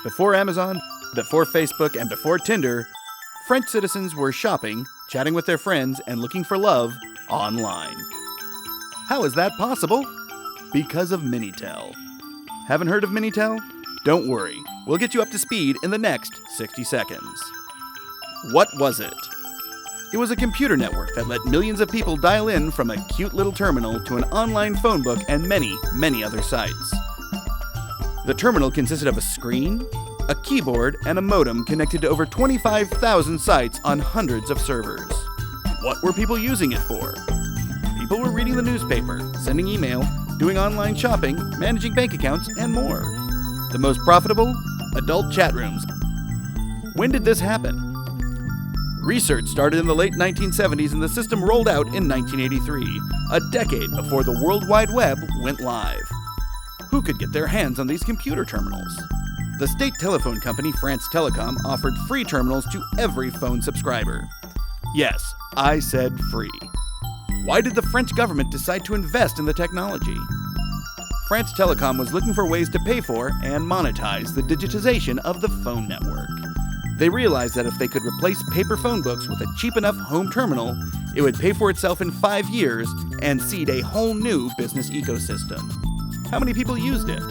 Before Amazon, before Facebook, and before Tinder, French citizens were shopping, chatting with their friends, and looking for love online. How is that possible? Because of Minitel. Haven't heard of Minitel? Don't worry, we'll get you up to speed in the next 60 seconds. What was it? It was a computer network that let millions of people dial in from a cute little terminal to an online phone book and many, many other sites. The terminal consisted of a screen, a keyboard, and a modem connected to over 25,000 sites on hundreds of servers. What were people using it for? People were reading the newspaper, sending email, doing online shopping, managing bank accounts, and more. The most profitable? Adult chat rooms. When did this happen? Research started in the late 1970s and the system rolled out in 1983, a decade before the World Wide Web went live. Who could get their hands on these computer terminals? The state telephone company France Telecom offered free terminals to every phone subscriber. Yes, I said free. Why did the French government decide to invest in the technology? France Telecom was looking for ways to pay for and monetize the digitization of the phone network. They realized that if they could replace paper phone books with a cheap enough home terminal, it would pay for itself in 5 years and seed a whole new business ecosystem. How many people used it?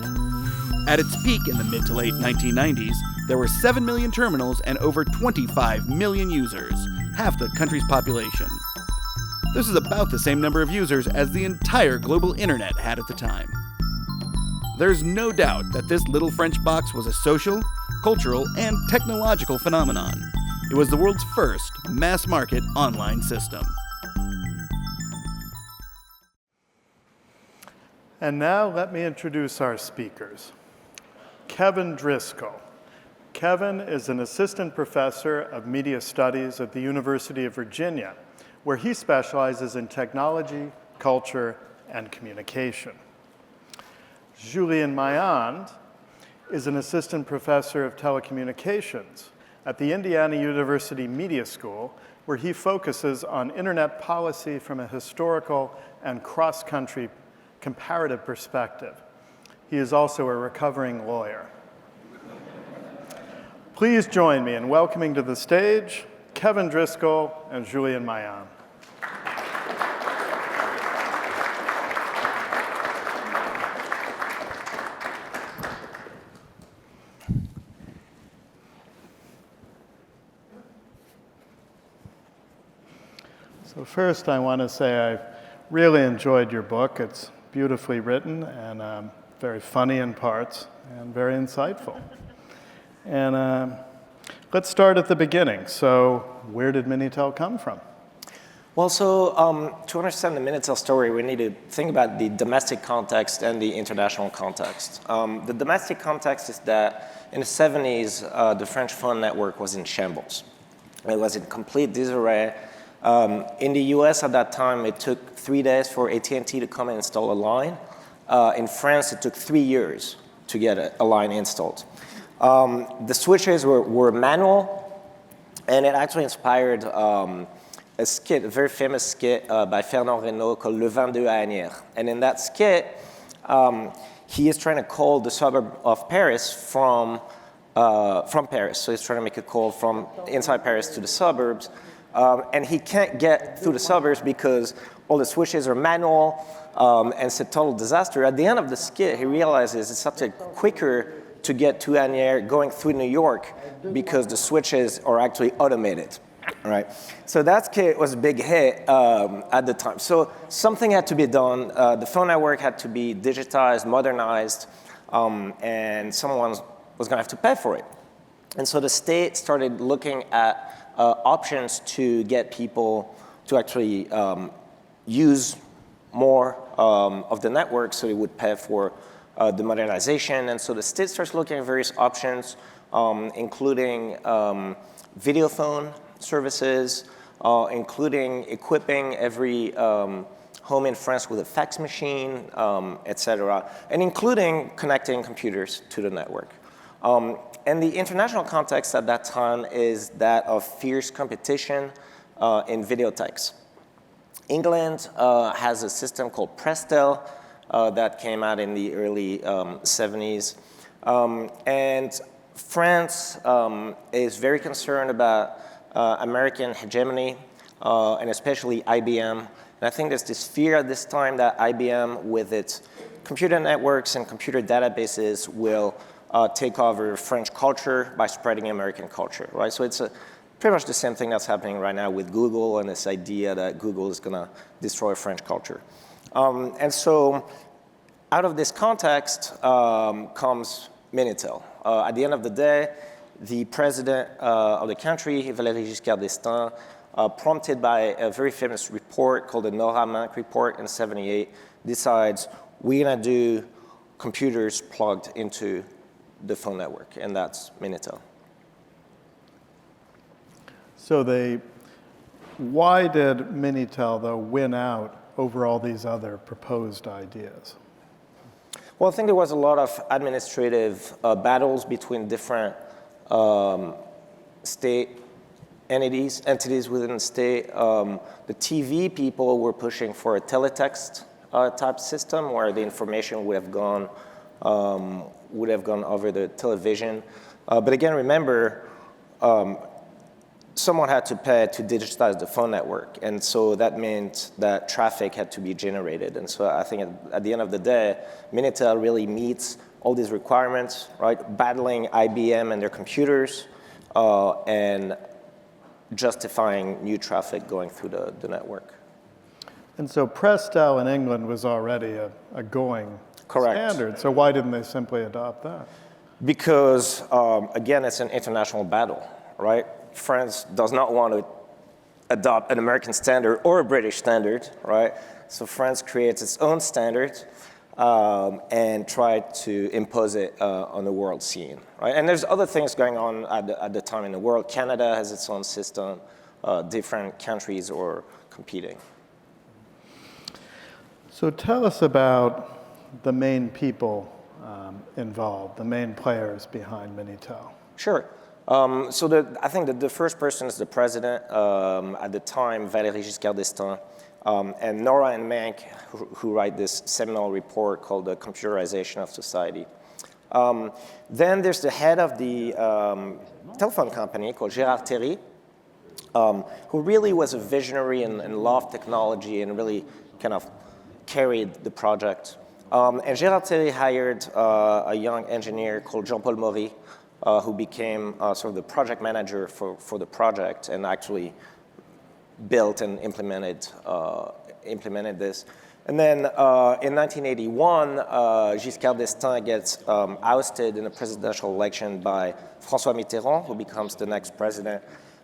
At its peak in the mid to late 1990s, there were 7 million terminals and over 25 million users, half the country's population. This is about the same number of users as the entire global internet had at the time. There's no doubt that this little French box was a social, cultural, and technological phenomenon. It was the world's first mass-market online system. And now let me introduce our speakers. Kevin Driscoll. Kevin is an assistant professor of media studies at the University of Virginia, where he specializes in technology, culture, and communication. Julien Mailland is an assistant professor of telecommunications at the Indiana University Media School, where he focuses on internet policy from a historical and cross-country comparative perspective. He is also a recovering lawyer. Please join me in welcoming to the stage Kevin Driscoll and Julien Mailland. So first, I want to say I really enjoyed your book. It's beautifully written and very funny in parts and very insightful. And let's start at the beginning. So where did Minitel come from? Well, so to understand the Minitel story, we need to think about the domestic context and the international context. The domestic context is that in the 70s, the French phone network was in shambles. It was in complete disarray. In the US at that time, it took 3 days for AT&T to come and install a line. In France, it took 3 years to get a line installed. The switches were manual, and it actually inspired a very famous skit by Fernand Reynaud called Le 22 à Agnières. And in that skit, he is trying to call the suburb of Paris from Paris. So he's trying to make a call from inside Paris to the suburbs. And he can't get through the suburbs because all the switches are manual, and it's a total disaster. At the end of the skit, he realizes it's actually quicker to get to Agnières going through New York because the switches are actually automated, right? So that skit was a big hit at the time. So something had to be done. The phone network had to be digitized, modernized, and someone was going to have to pay for it. And so the state started looking at options to get people to actually use more of the network so they would pay for the modernization. And so the state starts looking at various options, including video phone services, including equipping every home in France with a fax machine, et cetera, and including connecting computers to the network. And the international context at that time is that of fierce competition in videotheques. England has a system called Prestel that came out in the early 70s. And France is very concerned about American hegemony, and especially IBM. And I think there's this fear at this time that IBM, with its computer networks and computer databases, will take over French culture by spreading American culture, right? So it's pretty much the same thing that's happening right now with Google and this idea that Google is going to destroy French culture. And so out of this context comes Minitel. At the end of the day, the president of the country, Valéry Giscard d'Estaing, prompted by a very famous report called the Nora-Mank report in '78, decides we're going to do computers plugged into the phone network, and that's Minitel. So why did Minitel, though, win out over all these other proposed ideas? Well, I think there was a lot of administrative battles between different state entities within the state. The TV people were pushing for a teletext type system where the information would have gone over the television. But again, remember, someone had to pay to digitize the phone network, and so that meant that traffic had to be generated. And so I think at the end of the day, Minitel really meets all these requirements, right? Battling IBM and their computers, and justifying new traffic going through the network. And so Presto in England was already a going Correct. standard, so why didn't they simply adopt that? Because, again, it's an international battle, right? France does not want to adopt an American standard or a British standard, right? So France creates its own standard and tried to impose it on the world scene, right? And there's other things going on at the time in the world. Canada has its own system. Different countries are competing. So tell us about the main people involved, the main players behind Minitel. Sure. So I think the first person is the president, at the time, Valéry Giscard d'Estaing, and Nora and Mank, who write this seminal report called The Computerization of Society. Then there's the head of the telephone company called Gérard Terry, who really was a visionary and loved technology and really kind of carried the project. And Gérard Terry hired a young engineer called Jean-Paul Maury, who became sort of the project manager for the project and actually built and implemented this. And then in 1981, Giscard d'Estaing gets ousted in a presidential election by François Mitterrand, who becomes the next president.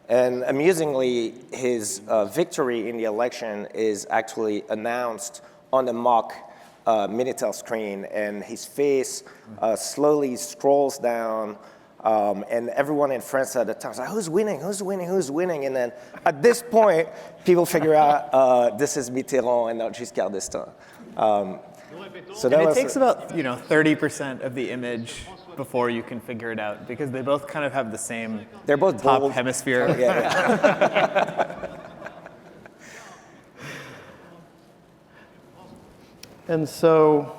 And amusingly, his victory in the election is actually announced on the mock Minitel screen, and his face slowly scrolls down. And everyone in France at the time was like, who's winning, who's winning, who's winning? And then at this point, people figure out this is Mitterrand and not Giscard d'Estaing. So that and it takes about 30% of the image before you can figure it out, because they both kind of have the same They're both top bold. hemisphere. Yeah. And so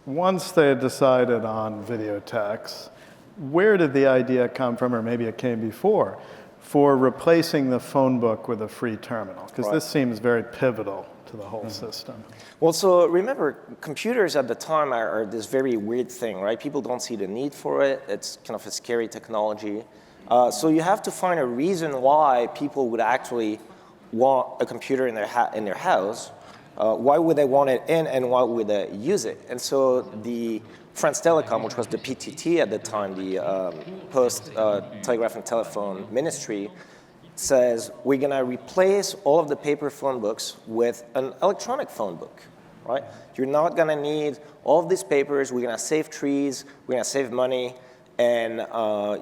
once they had decided on videotex, where did the idea come from, or maybe it came before, for replacing the phone book with a free terminal? Because this seems very pivotal to the whole system. Well, so remember, computers at the time are this very weird thing, right? People don't see the need for it. It's kind of a scary technology. So you have to find a reason why people would actually want a computer in their house. Why would they want it in, and why would they use it? And so the France Telecom, which was the PTT at the time, the Post Telegraph and Telephone Ministry, says we're going to replace all of the paper phone books with an electronic phone book, right? You're not going to need all of these papers. We're going to save trees. We're going to save money, and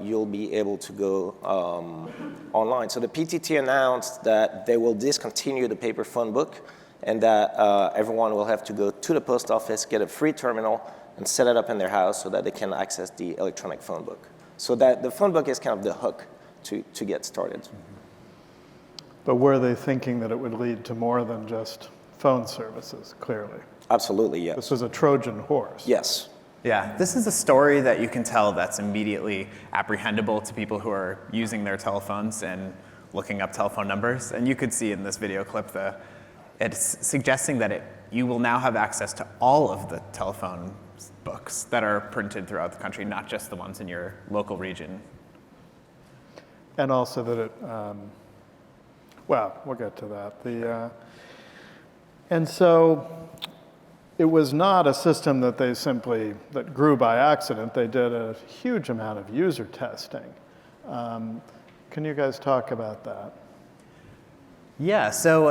you'll be able to go online. So the PTT announced that they will discontinue the paper phone book, and that everyone will have to go to the post office, get a free terminal, and set it up in their house so that they can access the electronic phone book. So that the phone book is kind of the hook to get started. But were they thinking that it would lead to more than just phone services, clearly? Absolutely, yes. This was a Trojan horse. Yes. Yeah, this is a story that you can tell that's immediately apprehendable to people who are using their telephones and looking up telephone numbers. And you could see in this video clip it's suggesting that you will now have access to all of the telephone books that are printed throughout the country, not just the ones in your local region. And also that it, well, we'll get to that. And so it was not a system that that grew by accident. They did a huge amount of user testing. Can you guys talk about that? Yeah, so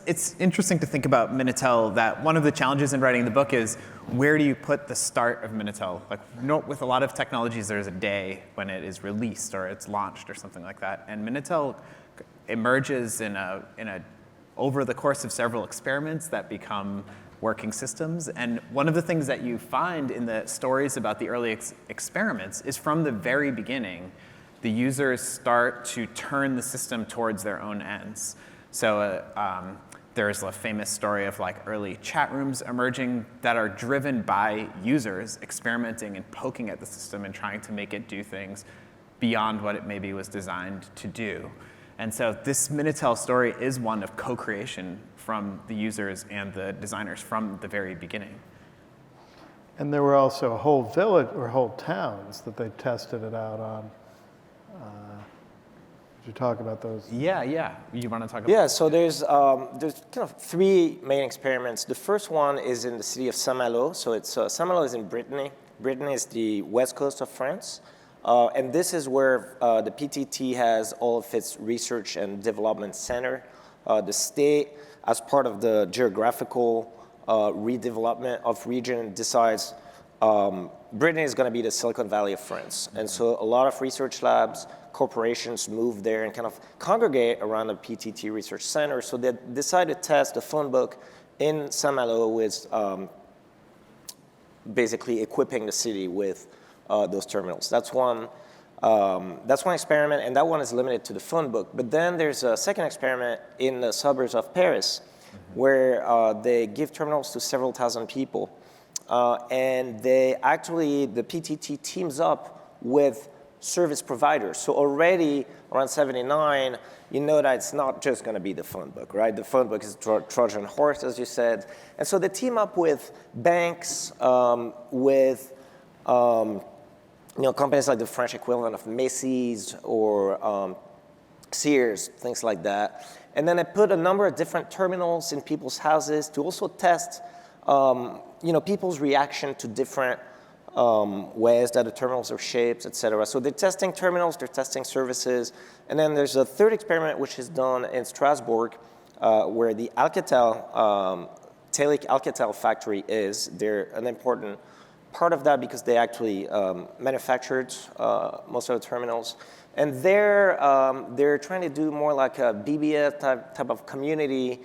it's interesting to think about Minitel, that one of the challenges in writing the book is, where do you put the start of Minitel? Like, with a lot of technologies, there's a day when it is released or it's launched or something like that. And Minitel emerges over the course of several experiments that become working systems. And one of the things that you find in the stories about the early experiments is, from the very beginning, the users start to turn the system towards their own ends. So there's a famous story of early chat rooms emerging that are driven by users experimenting and poking at the system and trying to make it do things beyond what it maybe was designed to do. And so this Minitel story is one of co-creation from the users and the designers from the very beginning. And there were also a whole village or whole towns that they tested it out on. Did you talk about those? Yeah. You want to talk about? Yeah, so there's kind of three main experiments. The first one is in the city of Saint-Malo. So Saint-Malo is in Brittany. Brittany is the west coast of France. And this is where the PTT has all of its research and development center. The state, as part of the geographical redevelopment of region, decides Brittany is going to be the Silicon Valley of France. And so a lot of research labs, corporations move there and kind of congregate around the PTT Research Center. So they decided to test the phone book in Saint-Malo with basically equipping the city with those terminals. That's one experiment, and that one is limited to the phone book. But then there's a second experiment in the suburbs of Paris, where they give terminals to several thousand people. And the PTT teams up with service providers. So already around 79, you know that it's not just going to be the phone book, right? The phone book is Trojan horse, as you said. And so they team up with banks, with companies like the French equivalent of Macy's or Sears, things like that. And then they put a number of different terminals in people's houses to also test people's reaction to different ways that the terminals are shaped, et cetera. So they're testing terminals, they're testing services. And then there's a third experiment which is done in Strasbourg, where the Alcatel, Telic Alcatel factory is. They're an important part of that because they actually manufactured most of the terminals. And they're trying to do more like a BBS type of community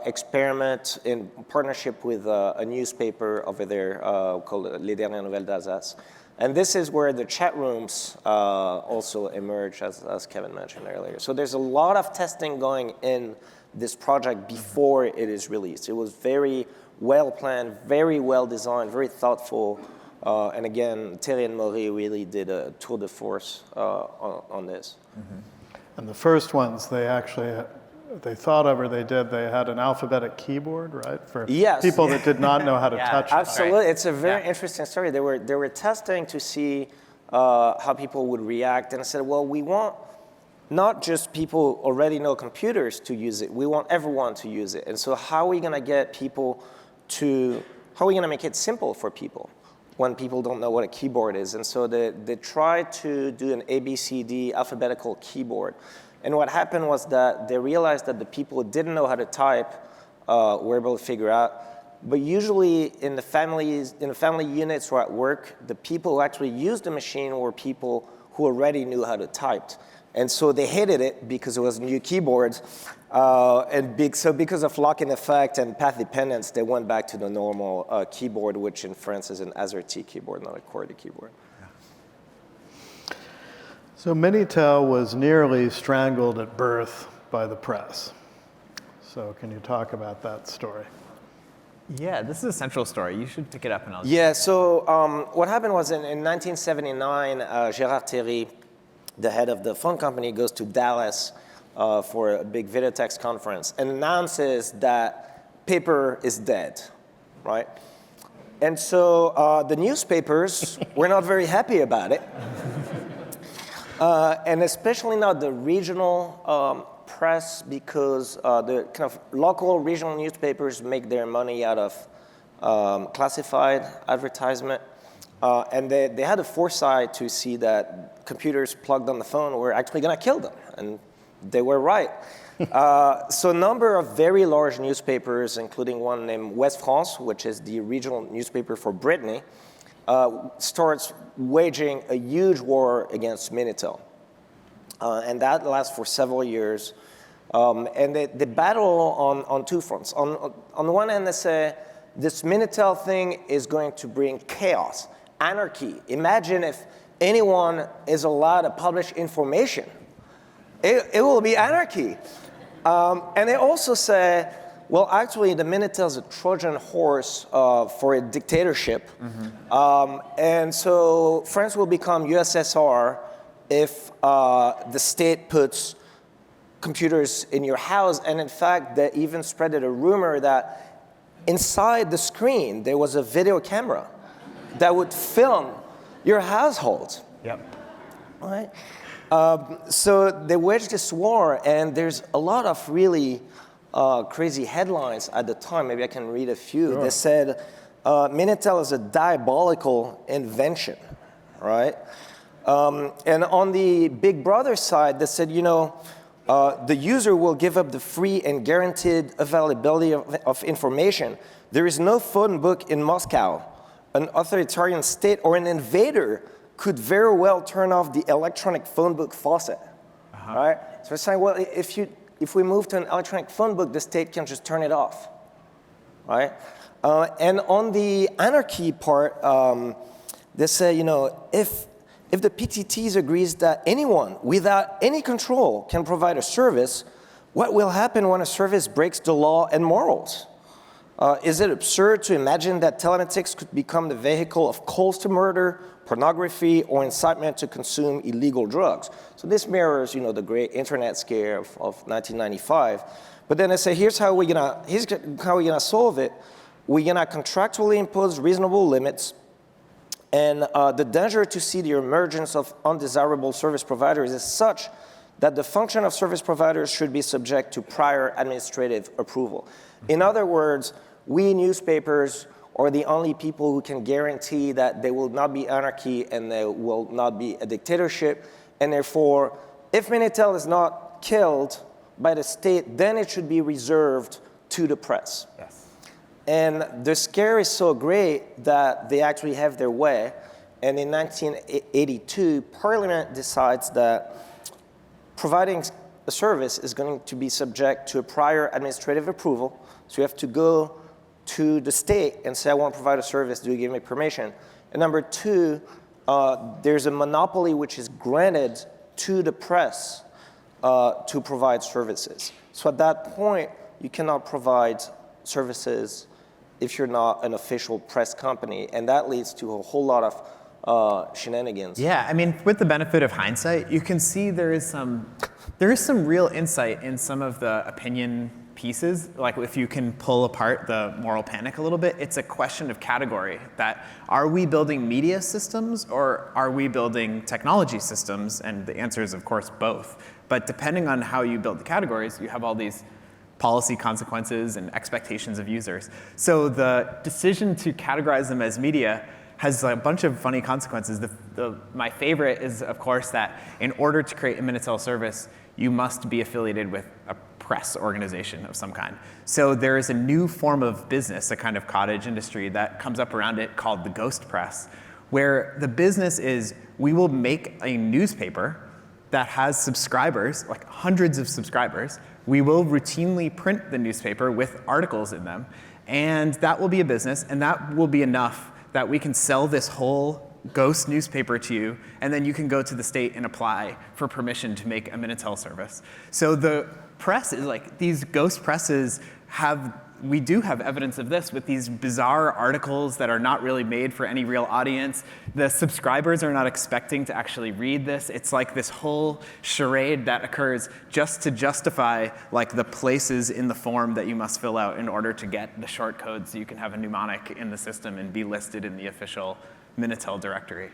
experiment in partnership with a newspaper over there called Les Dernières Nouvelles d'Alsace. And this is where the chat rooms also emerge, as Kevin mentioned earlier. So there's a lot of testing going in this project before it is released. It was very well planned, very well designed, very thoughtful. And again, Thierry and Maury really did a tour de force on this. And the first ones, they had an alphabetic keyboard, right? For people that did not know how to touch it. Absolutely, it's a very interesting story. They were testing to see how people would react, and I said, well, we want not just people already know computers to use it, we want everyone to use it. And so how are we gonna make it simple for people when people don't know what a keyboard is? And so they tried to do an ABCD alphabetical keyboard. And what happened was that they realized that the people who didn't know how to type were able to figure out. But usually in the family units or at work, the people who actually used the machine were people who already knew how to type. And so they hated it because it was new keyboards. So because of lock-in effect and path dependence, they went back to the normal keyboard, which in France is an AZERTY keyboard, not a QWERTY keyboard. So Minitel was nearly strangled at birth by the press. So can you talk about that story? Yeah, this is a central story. You should pick it up and I'll... Yeah, so what happened was in 1979, Gérard Thierry, the head of the phone company, goes to Dallas for a big video text conference and announces that paper is dead, right? And so the newspapers were not very happy about it. And especially not the regional press, because the kind of local regional newspapers make their money out of classified advertisement. And they had the foresight to see that computers plugged on the phone were actually going to kill them. And they were right. So a number of very large newspapers, including one named West France, which is the regional newspaper for Brittany, starts waging a huge war against Minitel. And that lasts for several years. And they battle on two fronts. On the one hand, they say, this Minitel thing is going to bring chaos, anarchy. Imagine if anyone is allowed to publish information. It will be anarchy. And they also say, well, actually, the Minitel is a Trojan horse for a dictatorship. And so France will become USSR if the state puts computers in your house. And in fact, they even spreaded a rumor that inside the screen, there was a video camera that would film your household. Yep. Right? So they waged this war, and there's a lot of really crazy headlines at the time. Maybe I can read a few. Sure. They said, Minitel is a diabolical invention, right? And on the Big Brother side, they said, you know, the user will give up the free and guaranteed availability of information. There is no phone book in Moscow. An authoritarian state or an invader could very well turn off the electronic phone book faucet, right? So we're saying, well, if we move to an electronic phone book, the state can just turn it off, right? And on the anarchy part, they say, you know, if the PTTs agrees that anyone without any control can provide a service, what will happen when a service breaks the law and morals? Is it absurd to imagine that telematics could become the vehicle of calls to murder, pornography, or incitement to consume illegal drugs? So this mirrors, you know, the great internet scare of 1995. But then they say, here's how we're gonna solve it. We're gonna contractually impose reasonable limits. And the danger to see the emergence of undesirable service providers is such that the function of service providers should be subject to prior administrative approval. In other words, we newspapers are the only people who can guarantee that there will not be anarchy and there will not be a dictatorship. And therefore, if Minitel is not killed by the state, then it should be reserved to the press. Yes. And the scare is so great that they actually have their way. And in 1982, Parliament decides that providing a service is going to be subject to a prior administrative approval. So you have to go to the state and say, I want to provide a service, do you give me permission? And number two, there's a monopoly which is granted to the press to provide services. So at that point, you cannot provide services if you're not an official press company. And that leads to a whole lot of shenanigans. Yeah, I mean, with the benefit of hindsight, you can see there is some real insight in some of the opinion pieces. Like if you can pull apart the moral panic a little bit, it's a question of category. That are we building media systems or are we building technology systems? And the answer is, of course, both. But depending on how you build the categories, you have all these policy consequences and expectations of users. So the decision to categorize them as media has a bunch of funny consequences. My favorite is, of course, that in order to create a Minitel service, you must be affiliated with a press organization of some kind. So there is a new form of business, a kind of cottage industry that comes up around it called the ghost press, where the business is we will make a newspaper that has subscribers, like hundreds of subscribers. We will routinely print the newspaper with articles in them, and that will be a business, and that will be enough that we can sell this whole ghost newspaper to you, and then you can go to the state and apply for permission to make a Minitel service. So the press is like, these ghost presses have we do have evidence of this with these bizarre articles that are not really made for any real audience. The subscribers are not expecting to actually read this. It's like this whole charade that occurs just to justify like the places in the form that you must fill out in order to get the short code so you can have a mnemonic in the system and be listed in the official Minitel directory.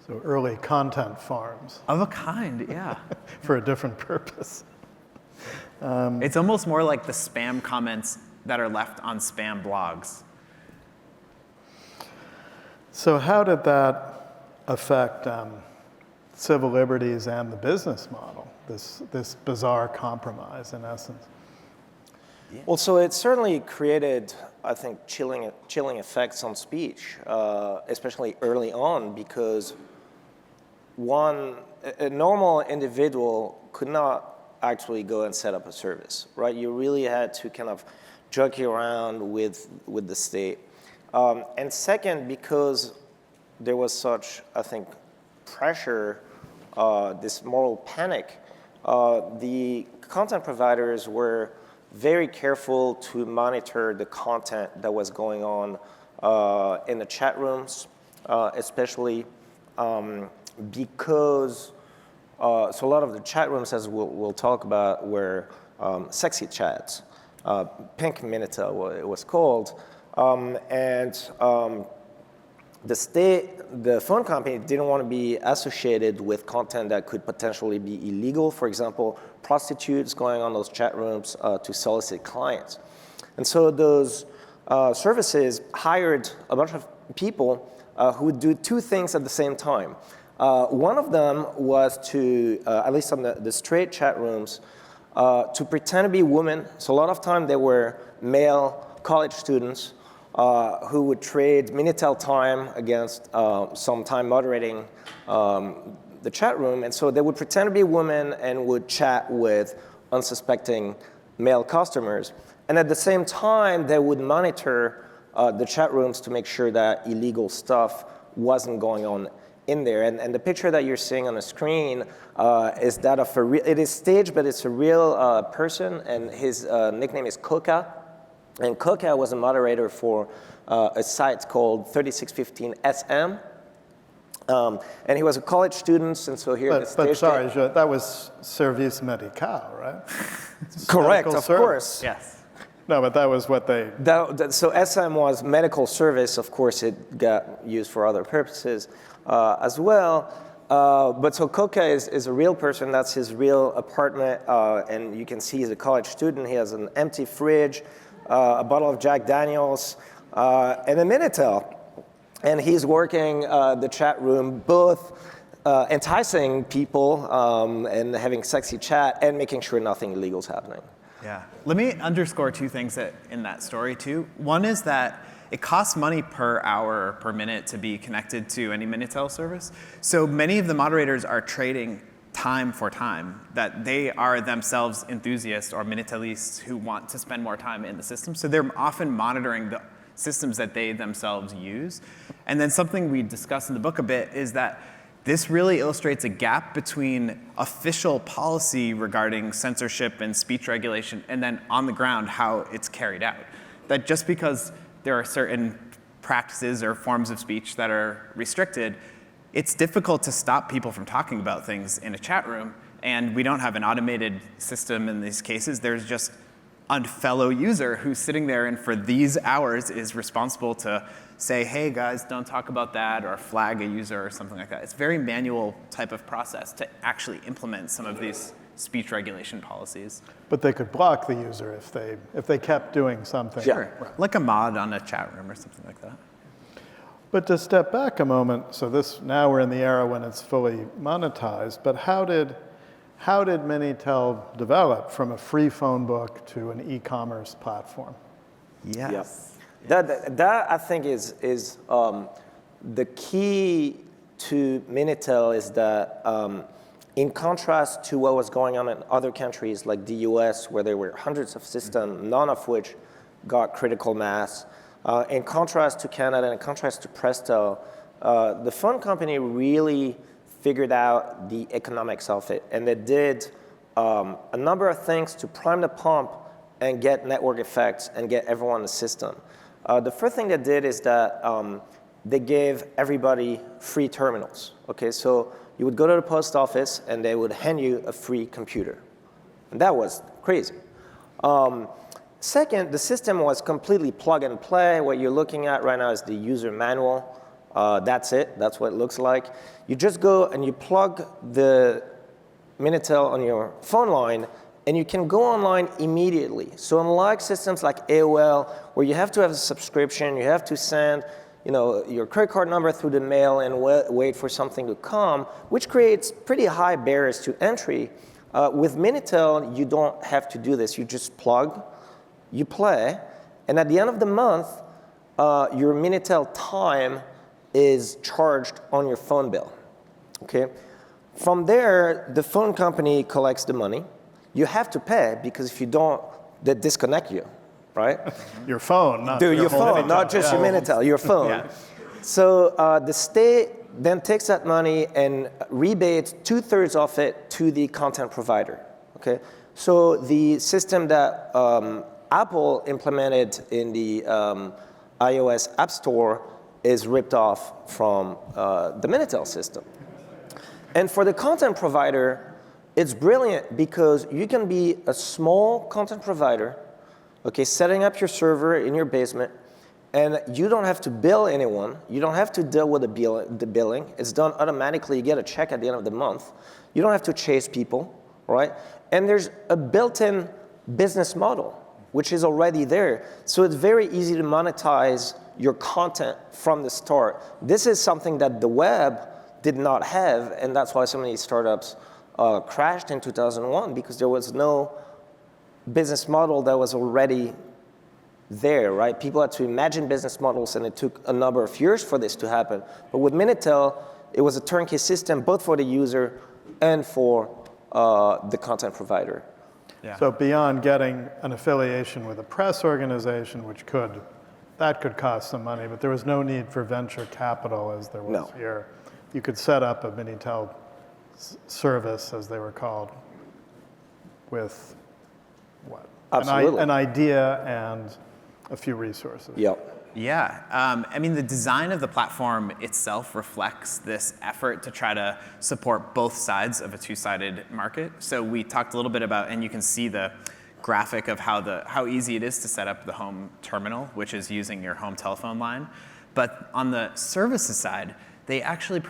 So early content farms. Of a kind, yeah. For a different purpose. It's almost more like the spam comments that are left on spam blogs. So how did that affect civil liberties and the business model, this bizarre compromise in essence? Well, so it certainly created, I think, chilling effects on speech, especially early on, because a normal individual could not actually go and set up a service, right? You really had to kind of jockey around with the state. And second, because there was such, I think, pressure, this moral panic, the content providers were very careful to monitor the content that was going on in the chat rooms, especially because so a lot of the chat rooms, as we'll talk about, were sexy chats. Pink Minitel, it was called. The phone company didn't want to be associated with content that could potentially be illegal. For example, prostitutes going on those chat rooms to solicit clients. And so those services hired a bunch of people who would do two things at the same time. One of them was to, at least on the straight chat rooms, to pretend to be women. So a lot of time they were male college students who would trade Minitel time against some time moderating the chat room. And so they would pretend to be women and would chat with unsuspecting male customers. And at the same time, they would monitor the chat rooms to make sure that illegal stuff wasn't going on in there. And the picture that you're seeing on the screen is that of it is staged, but it's a real person, and his nickname is Coca. And Coca was a moderator for a site called 3615 SM. And he was a college student, and so here But sorry, that was Service Medical, right? Correct, of course. Yes. No, but that was what they... So SM was medical service. Of course, it got used for other purposes as well. But so Coca is a real person. That's his real apartment. And you can see he's a college student. He has an empty fridge, a bottle of Jack Daniels, and a Minitel. And he's working the chat room, both enticing people and having sexy chat and making sure nothing illegal is happening. Yeah. Let me underscore two things in that story, too. One is that it costs money per hour or per minute to be connected to any Minitel service. So many of the moderators are trading time for time, that they are themselves enthusiasts or Minitelists who want to spend more time in the system. So they're often monitoring the systems that they themselves use. And then something we discuss in the book a bit is that this really illustrates a gap between official policy regarding censorship and speech regulation and then on the ground how it's carried out. That just because there are certain practices or forms of speech that are restricted, it's difficult to stop people from talking about things in a chat room, and we don't have an automated system in these cases. There's just a fellow user who's sitting there and for these hours is responsible to say, hey guys, don't talk about that, or flag a user or something like that. It's a very manual type of process to actually implement some of these speech regulation policies. But they could block the user if they kept doing something. Sure, like a mod on a chat room or something like that. But to step back a moment, so now we're in the era when it's fully monetized, but how did Minitel develop from a free phone book to an e-commerce platform? Yes. Yep. That I think is the key to Minitel is that in contrast to what was going on in other countries like the US, where there were hundreds of systems, none of which got critical mass, in contrast to Canada and in contrast to Presto, the phone company really figured out the economics of it. And they did a number of things to prime the pump and get network effects and get everyone in the system. The first thing they did is that they gave everybody free terminals. Okay, so you would go to the post office and they would hand you a free computer. And that was crazy. Second, the system was completely plug and play. What you're looking at right now is the user manual. That's it. That's what it looks like. You just go and you plug the Minitel on your phone line, and you can go online immediately. So unlike systems like AOL, where you have to have a subscription, you have to send your credit card number through the mail and wait for something to come, which creates pretty high barriers to entry. With Minitel, you don't have to do this. You just plug, you play, and at the end of the month, your Minitel time is charged on your phone bill. Okay? From there, the phone company collects the money. You have to pay, because if you don't, they disconnect you, right? Your phone, not your phone, Minitel. not just your Minitel, your phone. Yeah. So the state then takes that money and rebates 2/3 of it to the content provider. Okay, so the system that Apple implemented in the iOS App Store is ripped off from the Minitel system. And for the content provider, it's brilliant because you can be a small content provider, okay, setting up your server in your basement, and you don't have to bill anyone. You don't have to deal with the billing. It's done automatically. You get a check at the end of the month. You don't have to chase people, right? And there's a built-in business model, which is already there. So it's very easy to monetize your content from the start. This is something that the web did not have, and that's why so many startups crashed in 2001, because there was no business model that was already there, right? People had to imagine business models, and it took a number of years for this to happen. But with Minitel, it was a turnkey system, both for the user and for the content provider. Yeah. So beyond getting an affiliation with a press organization, which could cost some money, but there was no need for venture capital as there was here. You could set up a Minitel service, as they were called, with what? Absolutely. An idea and a few resources. Yep. Yeah, I mean, the design of the platform itself reflects this effort to try to support both sides of a two-sided market. So we talked a little bit about, and you can see the graphic of how easy it is to set up the home terminal, which is using your home telephone line. But on the services side, they actually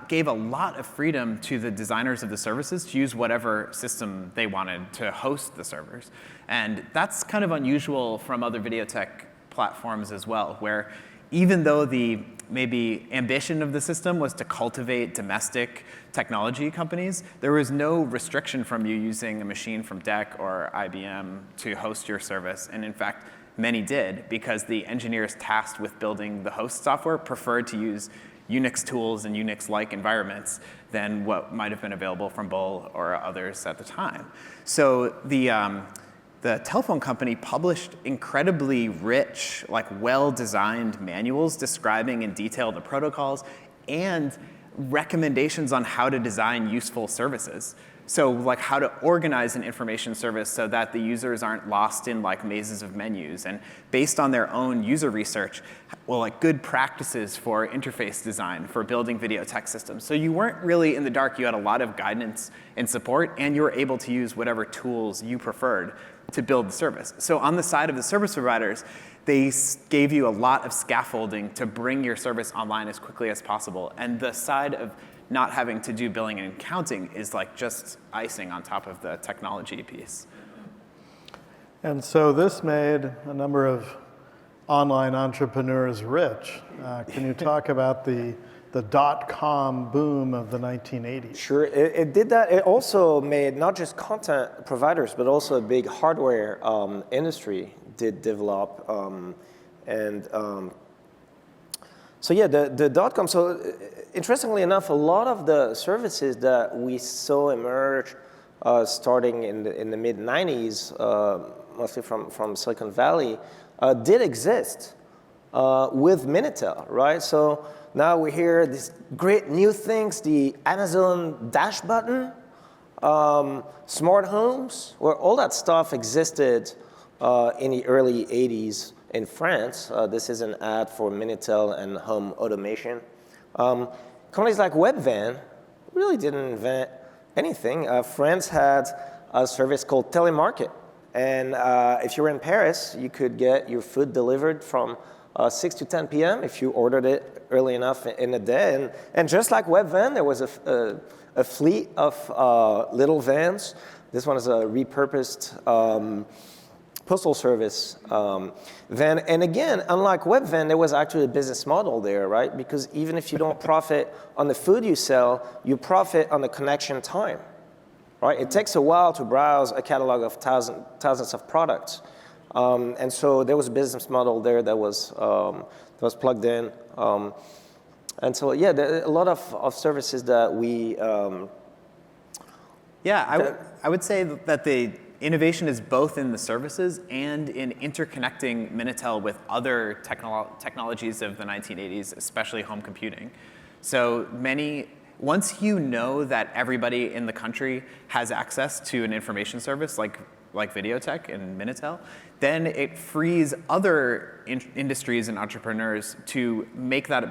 gave a lot of freedom to the designers of the services to use whatever system they wanted to host the servers. And that's kind of unusual from other video tech platforms as well, where even though the maybe ambition of the system was to cultivate domestic technology companies, there was no restriction from you using a machine from DEC or IBM to host your service. And in fact, many did, because the engineers tasked with building the host software preferred to use Unix tools and Unix-like environments than what might have been available from Bull or others at the time. So the telephone company published incredibly rich, like well-designed manuals describing in detail the protocols and recommendations on how to design useful services. So like how to organize an information service so that the users aren't lost in like mazes of menus, and based on their own user research, well, like good practices for interface design for building video tech systems. So you weren't really in the dark. You had a lot of guidance and support, and you were able to use whatever tools you preferred to build the service. So on the side of the service providers, they gave you a lot of scaffolding to bring your service online as quickly as possible. And the side of not having to do billing and accounting is like just icing on top of the technology piece. And so this made a number of online entrepreneurs rich. Can you talk about the dot-com boom of the 1980s? Sure, it did that. It also made not just content providers, but also a big hardware industry did develop. So yeah, the dot-com, so interestingly enough, a lot of the services that we saw emerge starting in the mid-90s, mostly from Silicon Valley, did exist with Minitel, right? So now we hear these great new things, the Amazon Dash button, smart homes, where all that stuff existed in the early 80s in France. This is an ad for Minitel and home automation. Companies like Webvan really didn't invent anything. France had a service called Telemarket. And if you were in Paris, you could get your food delivered from 6 to 10 p.m. if you ordered it early enough in the day. And just like Webvan, there was a fleet of little vans. This one is a repurposed postal service van. And again, unlike Webvan, there was actually a business model there, right? Because even if you don't profit on the food you sell, you profit on the connection time, right? It takes a while to browse a catalog of thousands of products. And so there was a business model there that was plugged in. And so, yeah, there are a lot of services that we... I would say that the innovation is both in the services and in interconnecting Minitel with other technologies of the 1980s, especially home computing. So once you know that everybody in the country has access to an information service like Videotech and Minitel, then it frees other industries and entrepreneurs to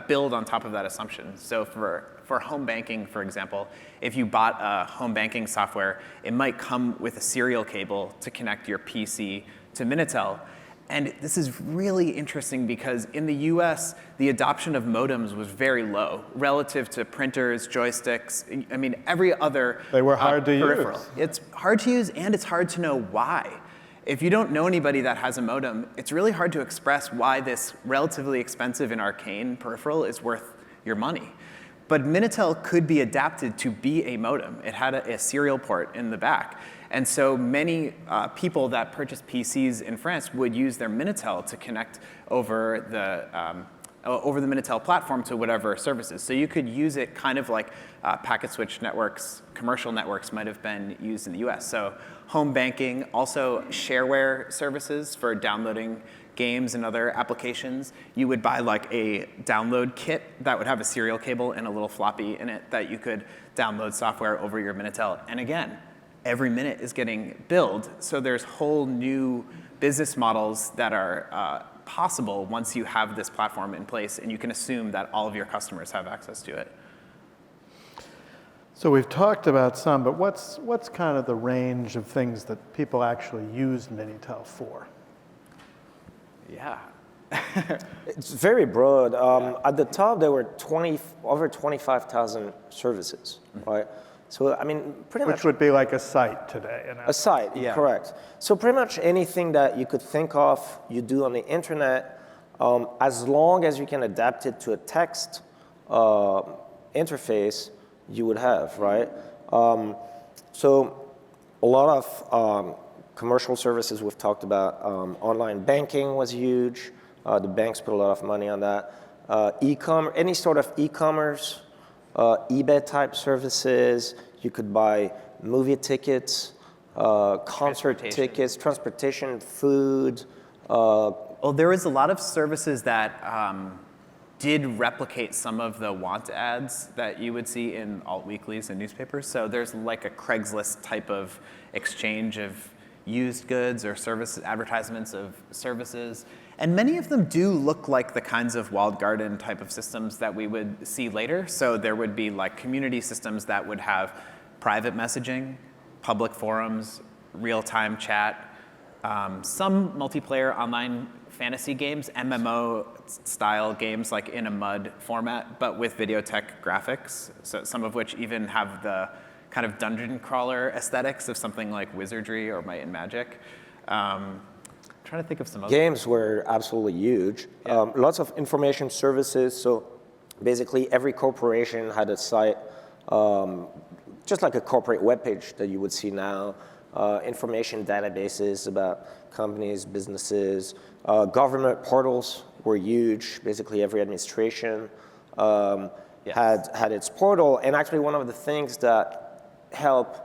build on top of that assumption. So for home banking, for example, if you bought a home banking software, it might come with a serial cable to connect your PC to Minitel. And this is really interesting because in the US, the adoption of modems was very low relative to printers, joysticks, I mean, every other They were hard to peripheral. use. It's hard to use and it's hard to know why. If you don't know anybody that has a modem, it's really hard to express why this relatively expensive and arcane peripheral is worth your money. But Minitel could be adapted to be a modem. It had a serial port in the back. And so many people that purchased PCs in France would use their Minitel to connect over the Minitel platform to whatever services. So you could use it kind of like packet switch networks, commercial networks might have been used in the US. So home banking, also shareware services for downloading games and other applications. You would buy like a download kit that would have a serial cable and a little floppy in it that you could download software over your Minitel. And again, every minute is getting billed, so there's whole new business models that are possible once you have this platform in place and you can assume that all of your customers have access to it. So we've talked about some, but what's kind of the range of things that people actually use Minitel for? Yeah. It's very broad. At the top, there were over 25,000 services, right? So, I mean, pretty much... Which would be like a site today. A site, yeah. Correct. So pretty much anything that you could think of, you do on the internet, as long as you can adapt it to a text interface, you would have, right? So a lot of commercial services we've talked about. Online banking was huge. The banks put a lot of money on that. E-commerce, any sort of e-commerce, eBay type services. You could buy movie tickets, concert tickets, transportation, food. Well, there was a lot of services that did replicate some of the want ads that you would see in alt weeklies and newspapers. So there's like a Craigslist type of exchange of used goods or services, advertisements of services. And many of them do look like the kinds of walled garden type of systems that we would see later. So there would be like community systems that would have private messaging, public forums, real-time chat, some multiplayer online fantasy games, MMO style games like in a MUD format, but with Videotech graphics, so some of which even have the kind of dungeon crawler aesthetics of something like Wizardry or Might and Magic. Trying to think of some other games were absolutely huge. Yeah. Lots of information services. So basically every corporation had a site, just like a corporate webpage that you would see now. Information databases about companies, businesses. Government portals were huge. Basically every administration had its portal. And actually one of the things that helped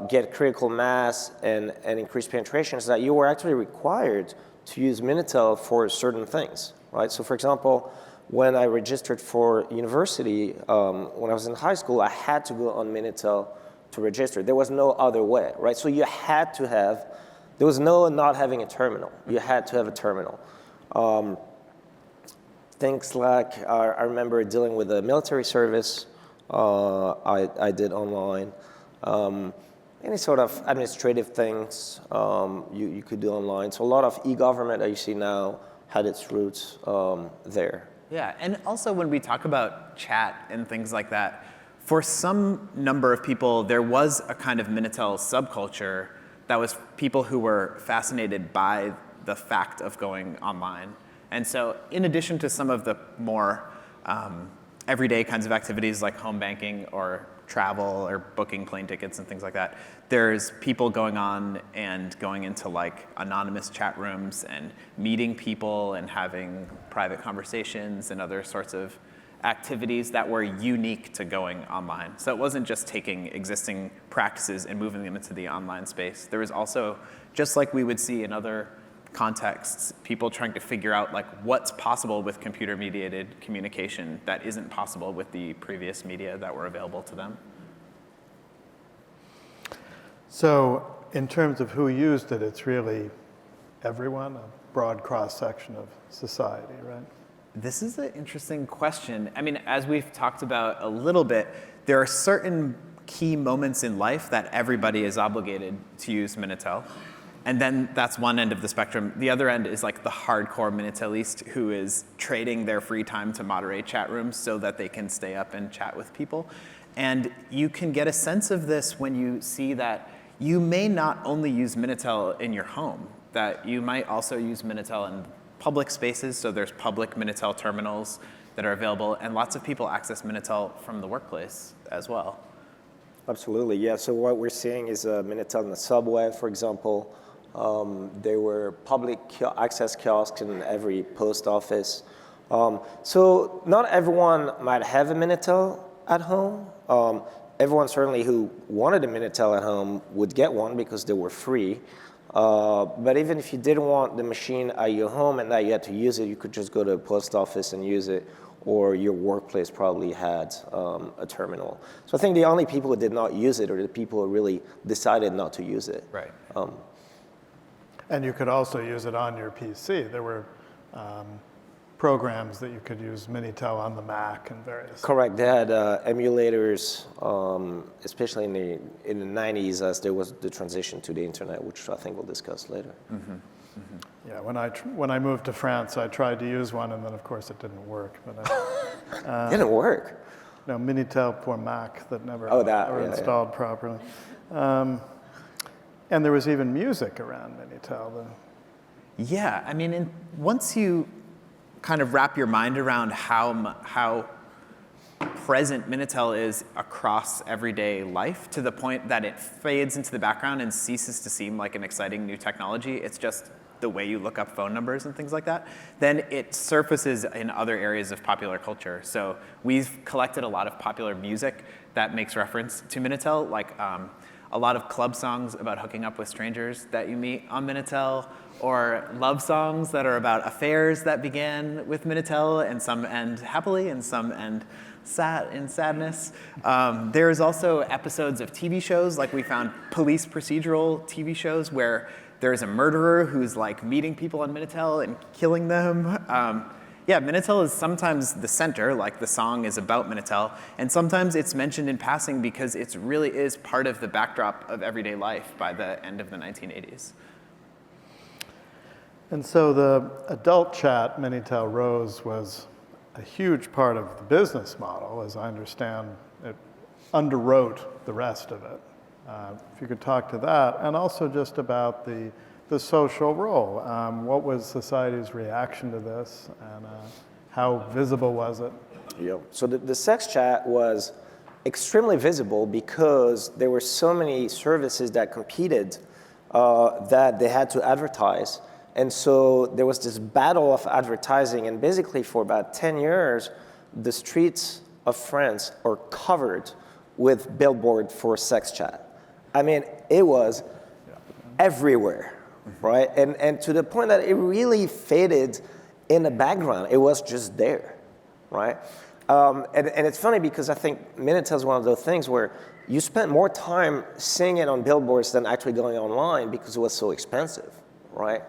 get critical mass and increase penetration is that you were actually required to use Minitel for certain things, right? So for example, when I registered for university, when I was in high school, I had to go on Minitel to register. There was no other way, right? So you had to have There was no not having a terminal. You had to have a terminal. Things like, I remember dealing with a military service I did online. Any sort of administrative things you could do online. So a lot of e-government that you see now had its roots there. Yeah, and also when we talk about chat and things like that, for some number of people, there was a kind of Minitel subculture that was people who were fascinated by the fact of going online. And so in addition to some of the more everyday kinds of activities like home banking or travel or booking plane tickets and things like that, there's people going on and going into like anonymous chat rooms and meeting people and having private conversations and other sorts of activities that were unique to going online. So it wasn't just taking existing practices and moving them into the online space. There was also, just like we would see in other contexts, people trying to figure out like what's possible with computer-mediated communication that isn't possible with the previous media that were available to them. So in terms of who used it, it's really everyone, a broad cross-section of society, right? This is an interesting question. I mean, as we've talked about a little bit, there are certain key moments in life that everybody is obligated to use Minitel. And then that's one end of the spectrum. The other end is like the hardcore Minitelist who is trading their free time to moderate chat rooms so that they can stay up and chat with people. And you can get a sense of this when you see that you may not only use Minitel in your home, that you might also use Minitel in public spaces. So there's public Minitel terminals that are available, and lots of people access Minitel from the workplace as well. Absolutely, yeah. So what we're seeing is Minitel in the subway, for example. There were public access kiosks in every post office. So not everyone might have a Minitel at home. Everyone certainly who wanted a Minitel at home would get one because they were free. But even if you didn't want the machine at your home and that you had to use it, you could just go to a post office and use it, or your workplace probably had a terminal. So I think the only people who did not use it are the people who really decided not to use it. Right. And you could also use it on your PC. There were programs that you could use Minitel on the Mac and various. Correct. They had emulators, especially in the 90s as there was the transition to the internet, which I think we'll discuss later. Mm-hmm. Mm-hmm. Yeah, when I moved to France, I tried to use one, and then of course it didn't work. But didn't work? No, Minitel for Mac that never were installed properly. And there was even music around Minitel. Yeah, I mean, once you kind of wrap your mind around how present Minitel is across everyday life, to the point that it fades into the background and ceases to seem like an exciting new technology, it's just the way you look up phone numbers and things like that, then it surfaces in other areas of popular culture. So we've collected a lot of popular music that makes reference to Minitel, like a lot of club songs about hooking up with strangers that you meet on Minitel, or love songs that are about affairs that began with Minitel, and some end happily and some end in sadness. There's also episodes of TV shows, like we found police procedural TV shows where there's a murderer who's like meeting people on Minitel and killing them. Yeah, Minitel is sometimes the center, like the song is about Minitel, and sometimes it's mentioned in passing because it really is part of the backdrop of everyday life by the end of the 1980s. And so the adult chat Minitel Rose was a huge part of the business model, as I understand it underwrote the rest of it. If you could talk to that, and also just about the social role. What was society's reaction to this, and how visible was it? Yep. So the sex chat was extremely visible because there were so many services that competed that they had to advertise. And so there was this battle of advertising, and basically for about 10 years, the streets of France are covered with billboard for sex chat. I mean, it was everywhere. Right, and to the point that it really faded in the background. It was just there, right? And it's funny because I think Minitel is one of those things where you spent more time seeing it on billboards than actually going online because it was so expensive, right?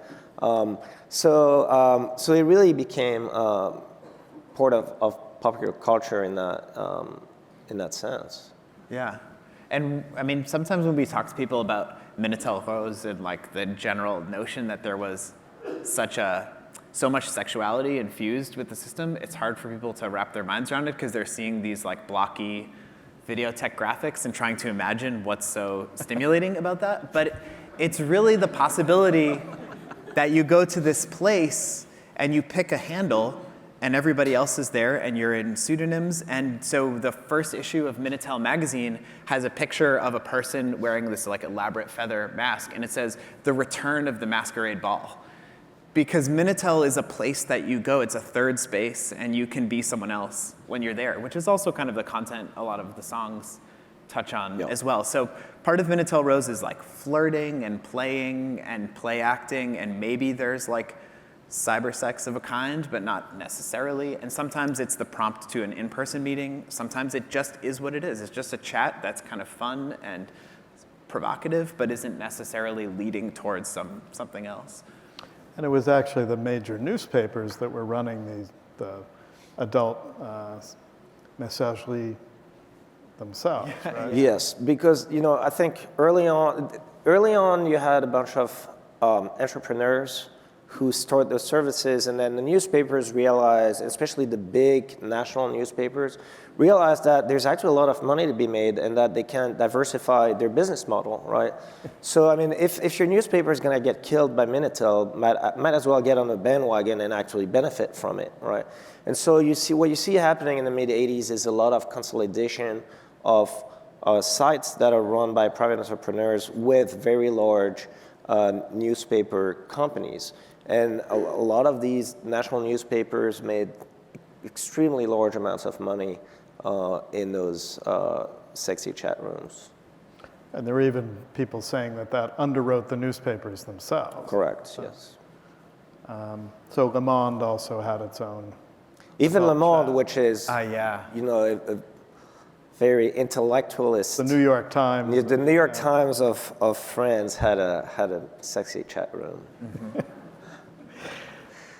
So it really became part of popular culture in that sense. Yeah. And I mean, sometimes when we talk to people about Minitel photos and like the general notion that there was so much sexuality infused with the system, it's hard for people to wrap their minds around it because they're seeing these like blocky videotech graphics and trying to imagine what's so stimulating about that. But it's really the possibility that you go to this place and you pick a handle and everybody else is there and you're in pseudonyms. And so the first issue of Minitel magazine has a picture of a person wearing this like elaborate feather mask, and it says, "The Return of the Masquerade Ball." Because Minitel is a place that you go, it's a third space, and you can be someone else when you're there, which is also kind of the content a lot of the songs touch on as well. So part of Minitel Rose is like flirting and playing and play acting, and maybe there's like cyber sex of a kind, but not necessarily. And sometimes it's the prompt to an in-person meeting. Sometimes it just is what it is. It's just a chat that's kind of fun and provocative, but isn't necessarily leading towards something else. And it was actually the major newspapers that were running the adult messagerie themselves, right? Yes, because I think early on you had a bunch of entrepreneurs who stored those services, and then the newspapers realized, especially the big national newspapers, realized that there's actually a lot of money to be made and that they can diversify their business model, right? So, I mean, if your newspaper is going to get killed by Minitel, might as well get on the bandwagon and actually benefit from it, right? And so what you see happening in the mid-'80s is a lot of consolidation of sites that are run by private entrepreneurs with very large newspaper companies. And a lot of these national newspapers made extremely large amounts of money in those sexy chat rooms. And there were even people saying that underwrote the newspapers themselves. Correct, yes. So Le Monde also had its own. Even Le Monde, which is, yeah. a very intellectualist. The New York Times. The New York Times of France had a sexy chat room. Mm-hmm.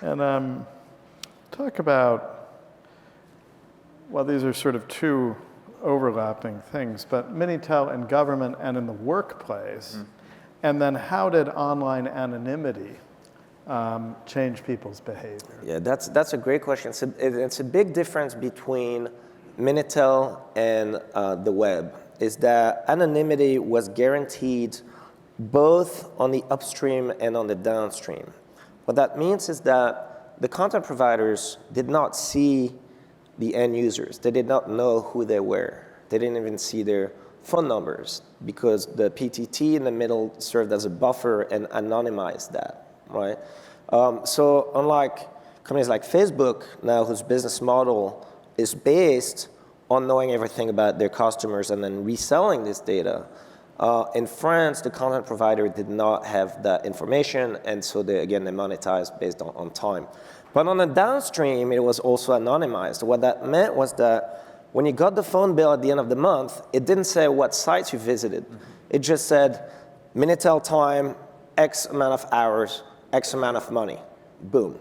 And talk about, well, these are sort of two overlapping things, but Minitel in government and in the workplace, and then how did online anonymity change people's behavior? Yeah, that's a great question. It's a big difference between Minitel and the web, is that anonymity was guaranteed both on the upstream and on the downstream. What that means is that the content providers did not see the end users. They did not know who they were. They didn't even see their phone numbers because the PTT in the middle served as a buffer and anonymized that, right? So unlike companies like Facebook now, whose business model is based on knowing everything about their customers and then reselling this data, in France, the content provider did not have that information, and so they monetized based on time. But on the downstream, it was also anonymized. What that meant was that when you got the phone bill at the end of the month, it didn't say what sites you visited. It just said, Minitel time, X amount of hours, X amount of money. Boom.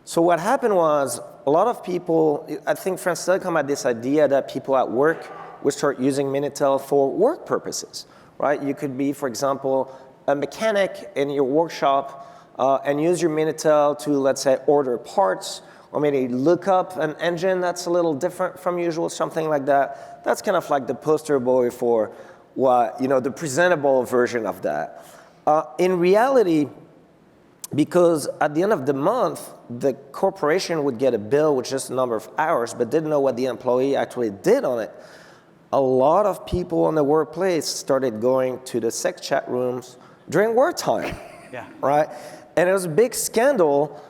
So what happened was, a lot of people, I think France Thecom had this idea that people at work would start using Minitel for work purposes, right? You could be, for example, a mechanic in your workshop and use your Minitel to, let's say, order parts, or maybe look up an engine that's a little different from usual, something like that. That's kind of like the poster boy for what, the presentable version of that. In reality, because at the end of the month, the corporation would get a bill with just a number of hours, but didn't know what the employee actually did on it. A lot of people in the workplace started going to the sex chat rooms during work time, right? And it was a big scandal,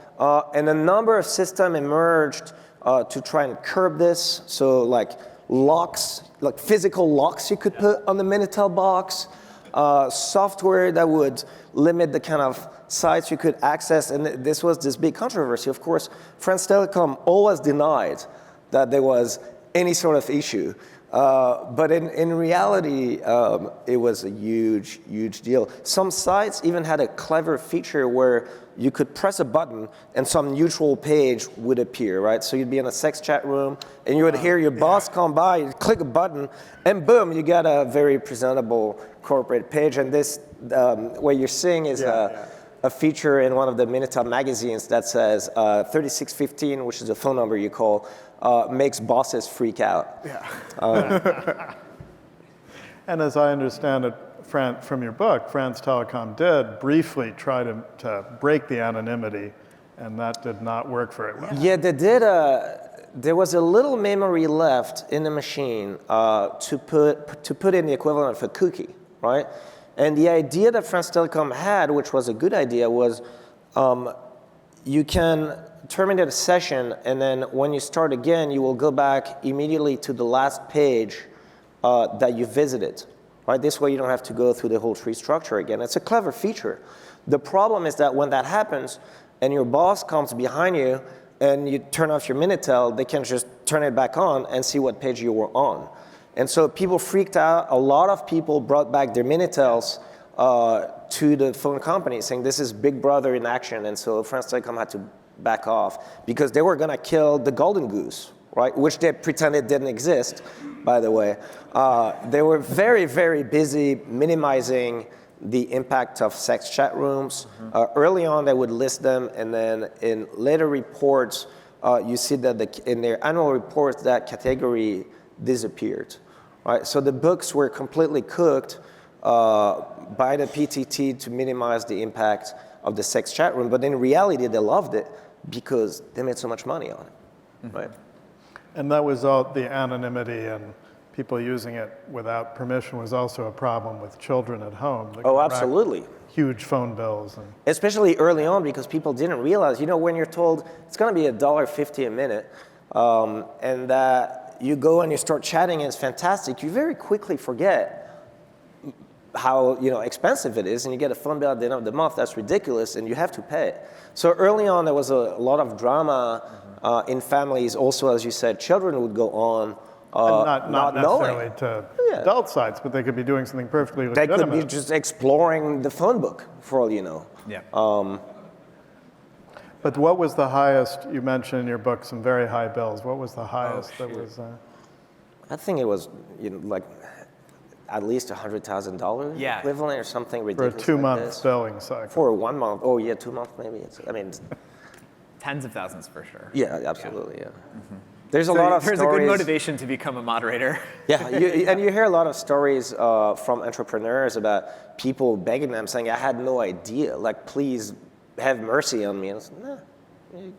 and a number of systems emerged to try and curb this. So like locks, like physical locks you could put on the Minitel box, software that would limit the kind of sites you could access, and this was this big controversy. Of course, France Telecom always denied that there was any sort of issue. But in reality, it was a huge, huge deal. Some sites even had a clever feature where you could press a button and some neutral page would appear, right? So you'd be in a sex chat room and you would hear your boss come by, you'd click a button, and boom, you get a very presentable corporate page. And this, what you're seeing is a feature in one of the Minitel magazines that says 3615, which is a phone number you call, makes bosses freak out. Yeah. And as I understand it, from your book, France Telecom did briefly try to break the anonymity, and that did not work very well. Yeah, they did. There was a little memory left in the machine to put in the equivalent of a cookie, right? And the idea that France Telecom had, which was a good idea, was you can terminate a session, and then when you start again, you will go back immediately to the last page that you visited. Right? This way you don't have to go through the whole tree structure again. It's a clever feature. The problem is that when that happens and your boss comes behind you and you turn off your Minitel, they can just turn it back on and see what page you were on. And so people freaked out. A lot of people brought back their Minitels to the phone company saying this is Big Brother in action. And so France Telecom had to back off because they were going to kill the golden goose, right? Which they pretended didn't exist, by the way. They were very, very busy minimizing the impact of sex chat rooms. Early on, they would list them, and then in later reports, you see that in their annual reports, that category disappeared. Right? So the books were completely cooked by the PTT to minimize the impact of the sex chat room, but in reality, they loved it because they made so much money on it, right? And that was all, the anonymity and people using it without permission was also a problem with children at home. Oh, absolutely. Huge phone bills. And especially early on because people didn't realize, you know, when you're told it's going to be $1.50 a minute and that you go and you start chatting and it's fantastic, you very quickly forget how expensive it is, and you get a phone bill at the end of the month that's ridiculous, and you have to pay it. So early on, there was a lot of drama in families. Also, as you said, children would go on not necessarily knowing. To adult sites, but they could be doing something perfectly They legitimate. could be just exploring the phone book, for all you know. Yeah. But what was the highest? You mentioned in your book some very high bills. What was the highest that was? I think it was like at least $100,000 equivalent or something ridiculous. For a 2-month like billing cycle. For 1 month. Oh yeah, 2 months maybe. Tens of thousands for sure. Yeah, absolutely. Yeah. Mm-hmm. There's a lot of there's stories. a good motivation to become a moderator. Yeah, and you hear a lot of stories from entrepreneurs about people begging them, saying, "I had no idea. Like, please have mercy on me." And I said, "No,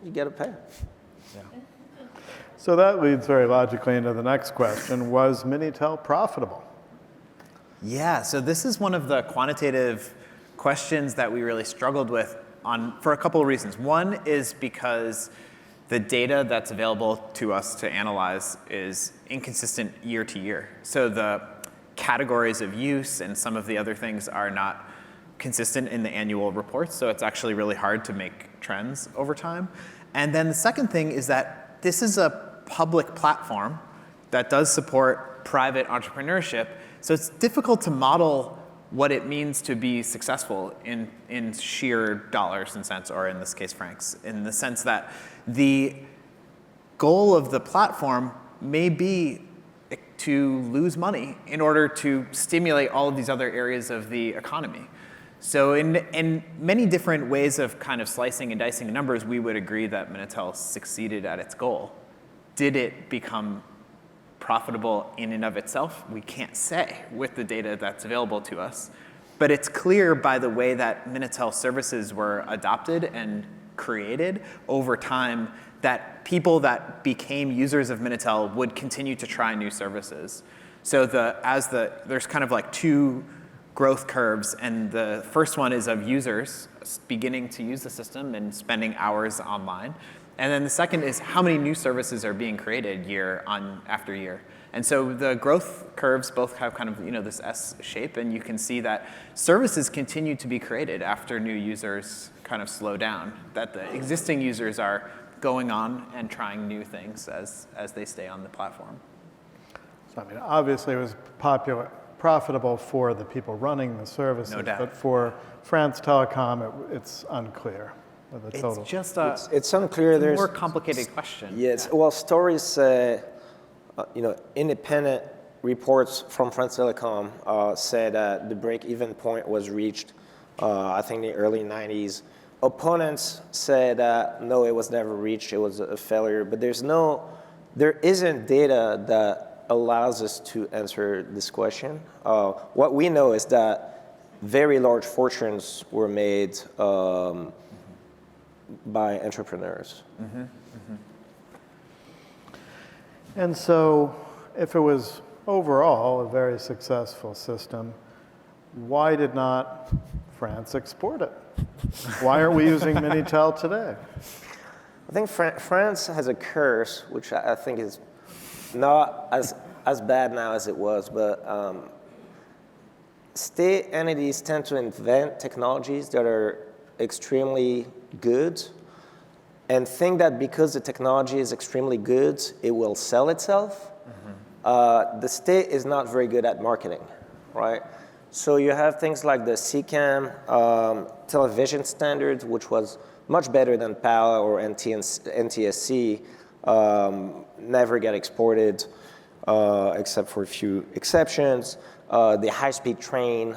you got to pay." Yeah. So that leads very logically into the next question: was Minitel profitable? Yeah, so this is one of the quantitative questions that we really struggled with for a couple of reasons. One is because the data that's available to us to analyze is inconsistent year to year. So the categories of use and some of the other things are not consistent in the annual reports, so it's actually really hard to make trends over time. And then the second thing is that this is a public platform that does support private entrepreneurship, so it's difficult to model what it means to be successful in sheer dollars and cents, or in this case, francs, in the sense that the goal of the platform may be to lose money in order to stimulate all of these other areas of the economy. So in many different ways of kind of slicing and dicing the numbers, we would agree that Minitel succeeded at its goal. Did it become profitable in and of itself? We can't say with the data that's available to us. But it's clear by the way that Minitel services were adopted and created over time that people that became users of Minitel would continue to try new services. So there's kind of like two growth curves, and the first one is of users beginning to use the system and spending hours online. And then the second is how many new services are being created year on after year. And so the growth curves both have kind of this S shape, and you can see that services continue to be created after new users kind of slow down, that the existing users are going on and trying new things as they stay on the platform. So, I mean, obviously it was profitable for the people running the services, No doubt. but for France Telecom, it's unclear. The total. It's just it's unclear. It's a There's more complicated question. Yes, well, stories say, independent reports from France Telecom said that the break-even point was reached, I think, in the early 90s. Opponents said that no, it was never reached, it was a failure. But there isn't data that allows us to answer this question. What we know is that very large fortunes were made by entrepreneurs. Mm-hmm. Mm-hmm. And so, if it was overall a very successful system, why did not France export it? Why aren't we using Minitel today? I think France has a curse, which I think is not as bad now as it was, but state entities tend to invent technologies that are extremely good and think that because the technology is extremely good, it will sell itself. Mm-hmm. The state is not very good at marketing, right? So you have things like the CHM television standards, which was much better than PAL or NTSC, never get exported except for a few exceptions. The high-speed train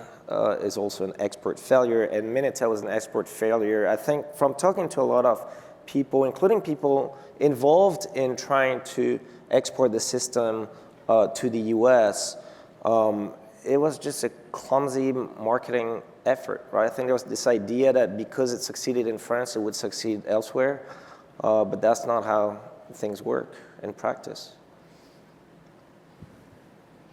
is also an export failure, and Minitel is an export failure. I think from talking to a lot of people, including people involved in trying to export the system to the US, it was just a clumsy marketing effort, right? I think there was this idea that because it succeeded in France, it would succeed elsewhere, but that's not how things work in practice.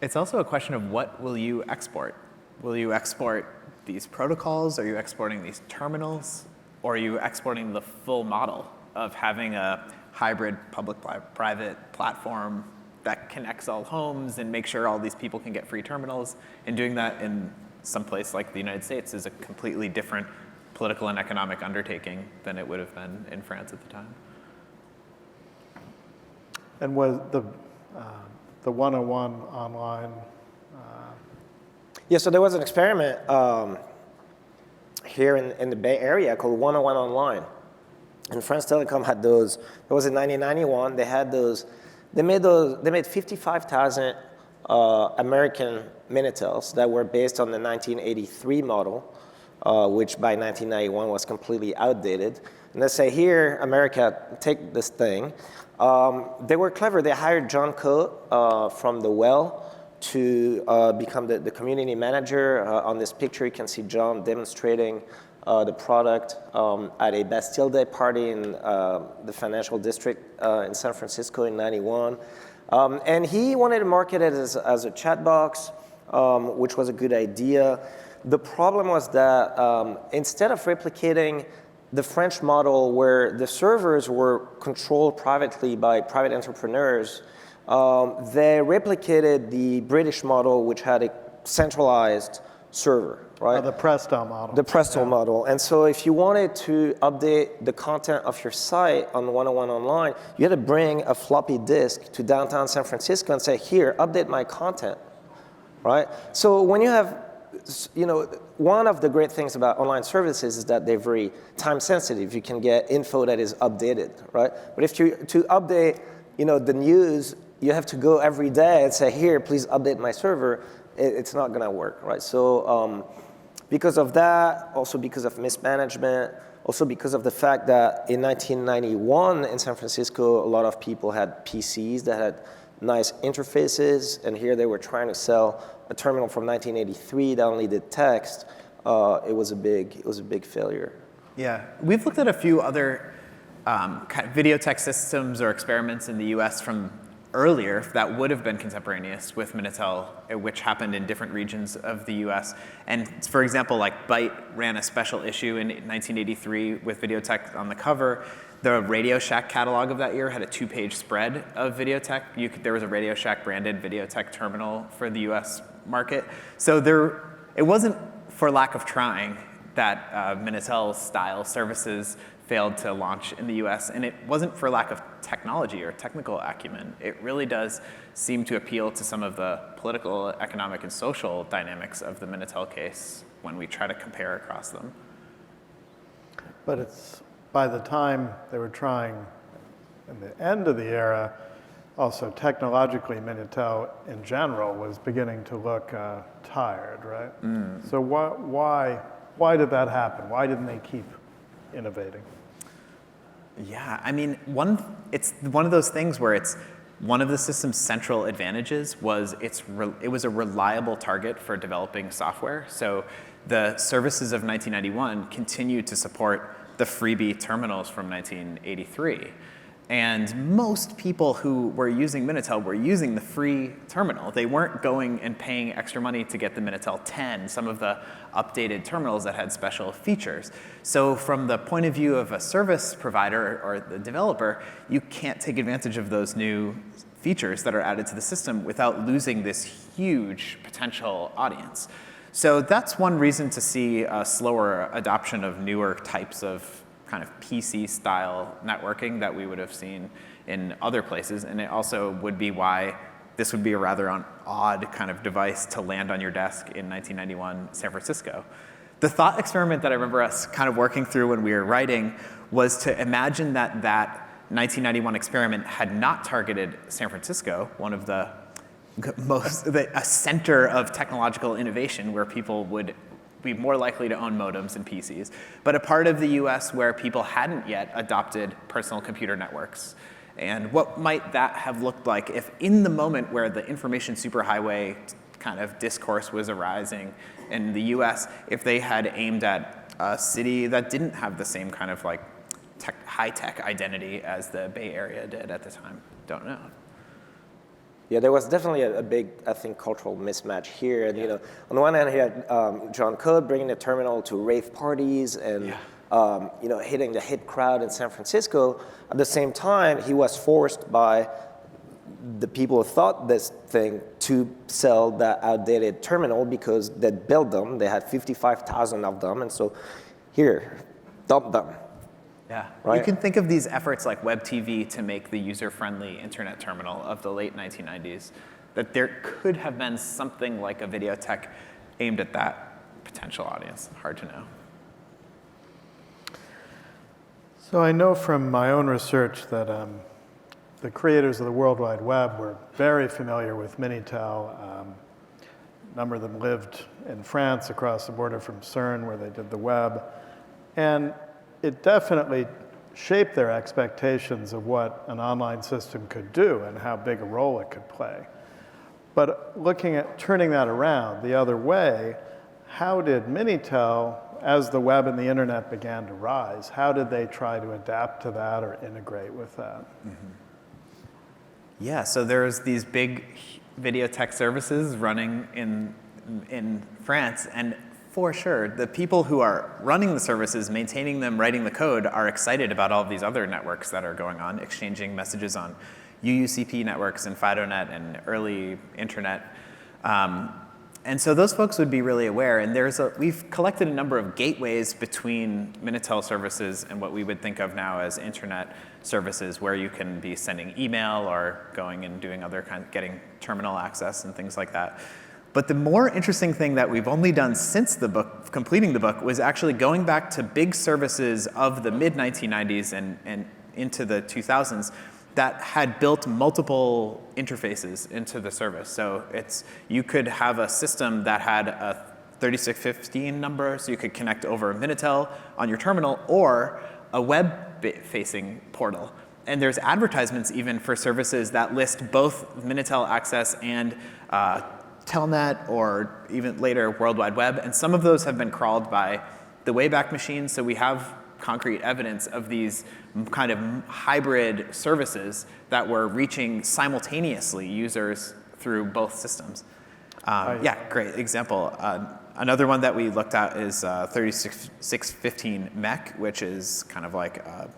It's also a question of what will you export? Will you export these protocols? Are you exporting these terminals? Or are you exporting the full model of having a hybrid public-private platform that connects all homes and make sure all these people can get free terminals? And doing that in some place like the United States is a completely different political and economic undertaking than it would have been in France at the time. And was the 101 online? Yeah, so there was an experiment here in the Bay Area called 101 Online. And France Telecom had those. It was in 1991. They had those. They made 55,000 American Minitels that were based on the 1983 model, which by 1991 was completely outdated. And they say, here, America, take this thing. They were clever. They hired John Coe from The Well to become the community manager. On this picture, you can see John demonstrating the product at a Bastille Day party in the financial district in San Francisco in '91. And he wanted to market it as a chat box, which was a good idea. The problem was that instead of replicating the French model where the servers were controlled privately by private entrepreneurs, they replicated the British model, which had a centralized server, right? The Presto model. The Presto model. And so if you wanted to update the content of your site on 101 Online, you had to bring a floppy disk to downtown San Francisco and say, here, update my content, right? So when you have, one of the great things about online services is that they're very time sensitive. You can get info that is updated, right? But if to update, the news, you have to go every day and say, here, please update my server. It's not gonna work, right? So because of that, also because of mismanagement, also because of the fact that in 1991 in San Francisco, a lot of people had PCs that had nice interfaces, and here they were trying to sell a terminal from 1983 that only did text. It was a big failure. Yeah, we've looked at a few other kind of video text systems or experiments in the US from earlier that would have been contemporaneous with Minitel, which happened in different regions of the US. And for example, like Byte ran a special issue in 1983 with Videotech on the cover. The Radio Shack catalog of that year had a 2-page spread of Videotech. There was a Radio Shack branded Videotech terminal for the US market. So it wasn't for lack of trying. that Minitel-style services failed to launch in the US, and it wasn't for lack of technology or technical acumen. It really does seem to appeal to some of the political, economic, and social dynamics of the Minitel case when we try to compare across them. But it's, by the time they were trying in the end of the era, also technologically, Minitel in general was beginning to look tired, right? So why did that happen? Why didn't they keep innovating? Yeah, I mean, it's one of those things where it's one of the system's central advantages was it was a reliable target for developing software. So the services of 1991 continued to support the freebie terminals from 1983. And most people who were using Minitel were using the free terminal. They weren't going and paying extra money to get the Minitel 10, some of the updated terminals that had special features. So from the point of view of a service provider or the developer, you can't take advantage of those new features that are added to the system without losing this huge potential audience. So that's one reason to see a slower adoption of newer types of kind of PC-style networking that we would have seen in other places. And it also would be why this would be a rather odd kind of device to land on your desk in 1991 San Francisco. The thought experiment that I remember us kind of working through when we were writing was to imagine that 1991 experiment had not targeted San Francisco, one of a center of technological innovation where people would be more likely to own modems and PCs, but a part of the US where people hadn't yet adopted personal computer networks. And what might that have looked like if in the moment where the information superhighway kind of discourse was arising in the US, if they had aimed at a city that didn't have the same kind of like high-tech identity as the Bay Area did at the time? Don't know. Yeah, there was definitely a big, I think, cultural mismatch here. And, on the one hand, he had John Code bringing the terminal to rave parties and, hitting the hit crowd in San Francisco. At the same time, he was forced by the people who thought this thing to sell that outdated terminal because they built them. They had 55,000 of them. And so here, dump them. Yeah, right? You can think of these efforts like Web TV to make the user-friendly internet terminal of the late 1990s, that there could have been something like a video tech aimed at that potential audience. Hard to know. So I know from my own research that the creators of the World Wide Web were very familiar with Minitel. A number of them lived in France across the border from CERN where they did the web. And it definitely shaped their expectations of what an online system could do and how big a role it could play. But looking at turning that around the other way, how did Minitel, as the web and the internet began to rise, how did they try to adapt to that or integrate with that? Yeah, so there's these big video tech services running in France, and for sure, the people who are running the services, maintaining them, writing the code, are excited about all of these other networks that are going on, exchanging messages on UUCP networks and FidoNet and early internet. And so those folks would be really aware. And we've collected a number of gateways between Minitel services and what we would think of now as internet services, where you can be sending email or going and doing other kinds, getting terminal access and things like that. But the more interesting thing that we've only done since the book, completing the book, was actually going back to big services of the mid-1990s and into the 2000s that had built multiple interfaces into the service. So you could have a system that had a 3615 number, so you could connect over Minitel on your terminal, or a web-facing portal. And there's advertisements even for services that list both Minitel access and Telnet, or even later World Wide Web, and some of those have been crawled by the Wayback Machine, so we have concrete evidence of these kind of hybrid services that were reaching simultaneously users through both systems. Yeah, great example. Another one that we looked at is 3615 MEC, which is kind of like a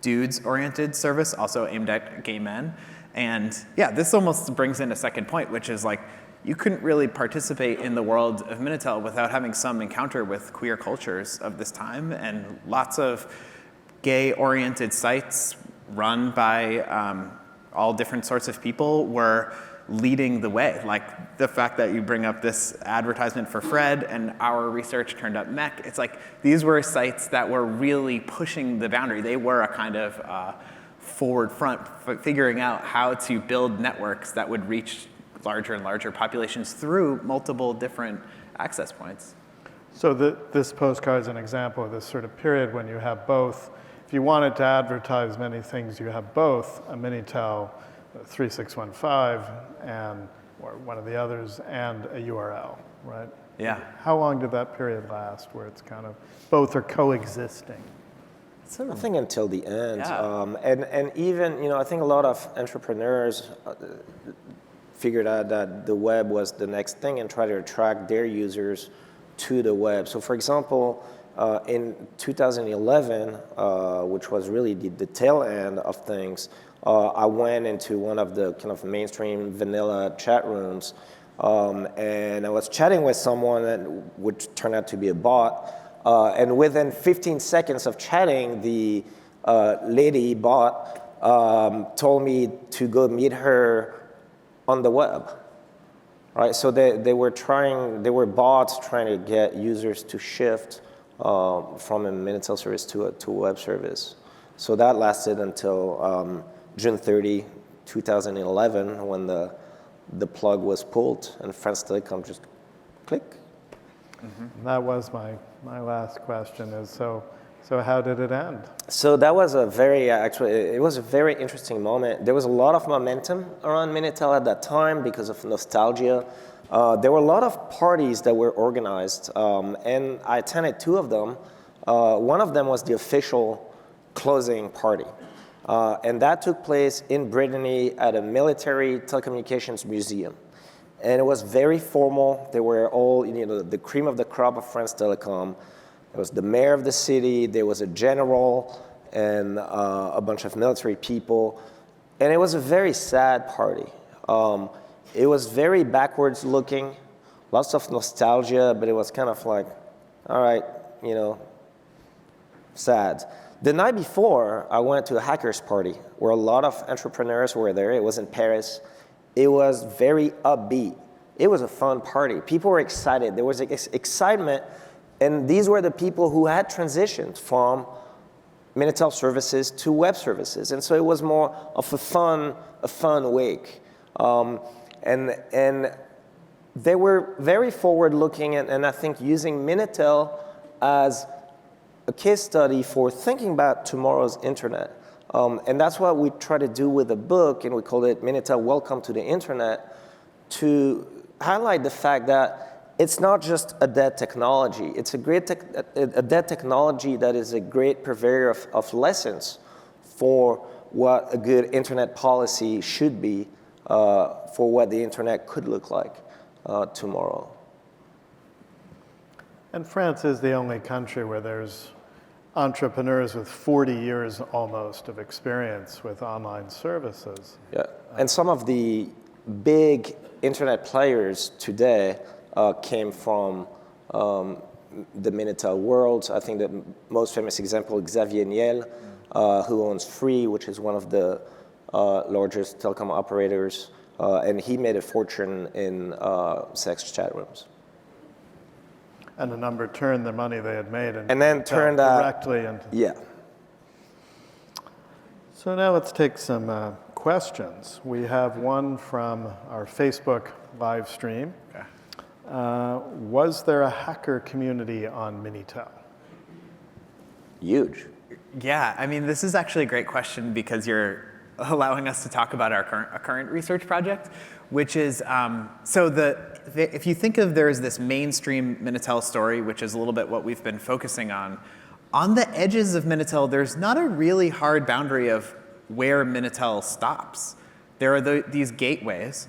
dudes-oriented service, also aimed at gay men. And yeah, this almost brings in a second point, which is like, you couldn't really participate in the world of Minitel without having some encounter with queer cultures of this time, and lots of gay-oriented sites run by all different sorts of people were leading the way. Like the fact that you bring up this advertisement for Fred and our research turned up Mech, it's like these were sites that were really pushing the boundary. They were a kind of forward front for figuring out how to build networks that would reach larger and larger populations through multiple different access points. So this postcard is an example of this sort of period when you have both. If you wanted to advertise many things, you have both a Minitel 3615 and or one of the others and a URL, right? Yeah. How long did that period last where it's kind of both are coexisting? I think until the end. Yeah. And even, I think a lot of entrepreneurs figured out that the web was the next thing and tried to attract their users to the web. So for example, in 2011, which was really the tail end of things, I went into one of the kind of mainstream vanilla chat rooms, and I was chatting with someone that would turn out to be a bot, and within 15 seconds of chatting, the lady bot told me to go meet her on the web. Right, so they were bots trying to get users to shift from a Minitel service to a web service. So that lasted until June 30, 2011, when the plug was pulled and France Telecom just click. Mm-hmm. That was my last question is, so how did it end? So that was it was a very interesting moment. There was a lot of momentum around Minitel at that time because of nostalgia. There were a lot of parties that were organized, and I attended two of them. One of them was the official closing party. And that took place in Brittany at a military telecommunications museum. And it was very formal. They were all, the cream of the crop of France Telecom. There was the mayor of the city, there was a general, and a bunch of military people. And it was a very sad party. It was very backwards looking, lots of nostalgia, but it was kind of like, all right, sad. The night before, I went to a hackers party where a lot of entrepreneurs were there. It was in Paris. It was very upbeat. It was a fun party. People were excited. There was excitement, and these were the people who had transitioned from Minitel services to web services, and so it was more of a fun wake. And they were very forward-looking, and I think using Minitel as a case study for thinking about tomorrow's internet. And that's what we try to do with the book, and we call it Minitel Welcome to the Internet, to highlight the fact that it's not just a dead technology. It's a dead technology that is a great purveyor of lessons for what a good internet policy should be, for what the internet could look like tomorrow. And France is the only country where there's entrepreneurs with 40 years almost of experience with online services. Yeah, and some of the big internet players today came from the Minitel world. I think the most famous example is Xavier Niel, who owns Free, which is one of the largest telecom operators, and he made a fortune in sex chat rooms. And the number turned the money they had made and then turned directly into. Yeah. So now let's take some questions. We have one from our Facebook live stream. Okay. Was there a hacker community on Minitel? Huge. Yeah, I mean, this is actually a great question because you're allowing us to talk about our current research project, which is, if you think of there's this mainstream Minitel story, which is a little bit what we've been focusing on the edges of Minitel, there's not a really hard boundary of where Minitel stops. There are these gateways,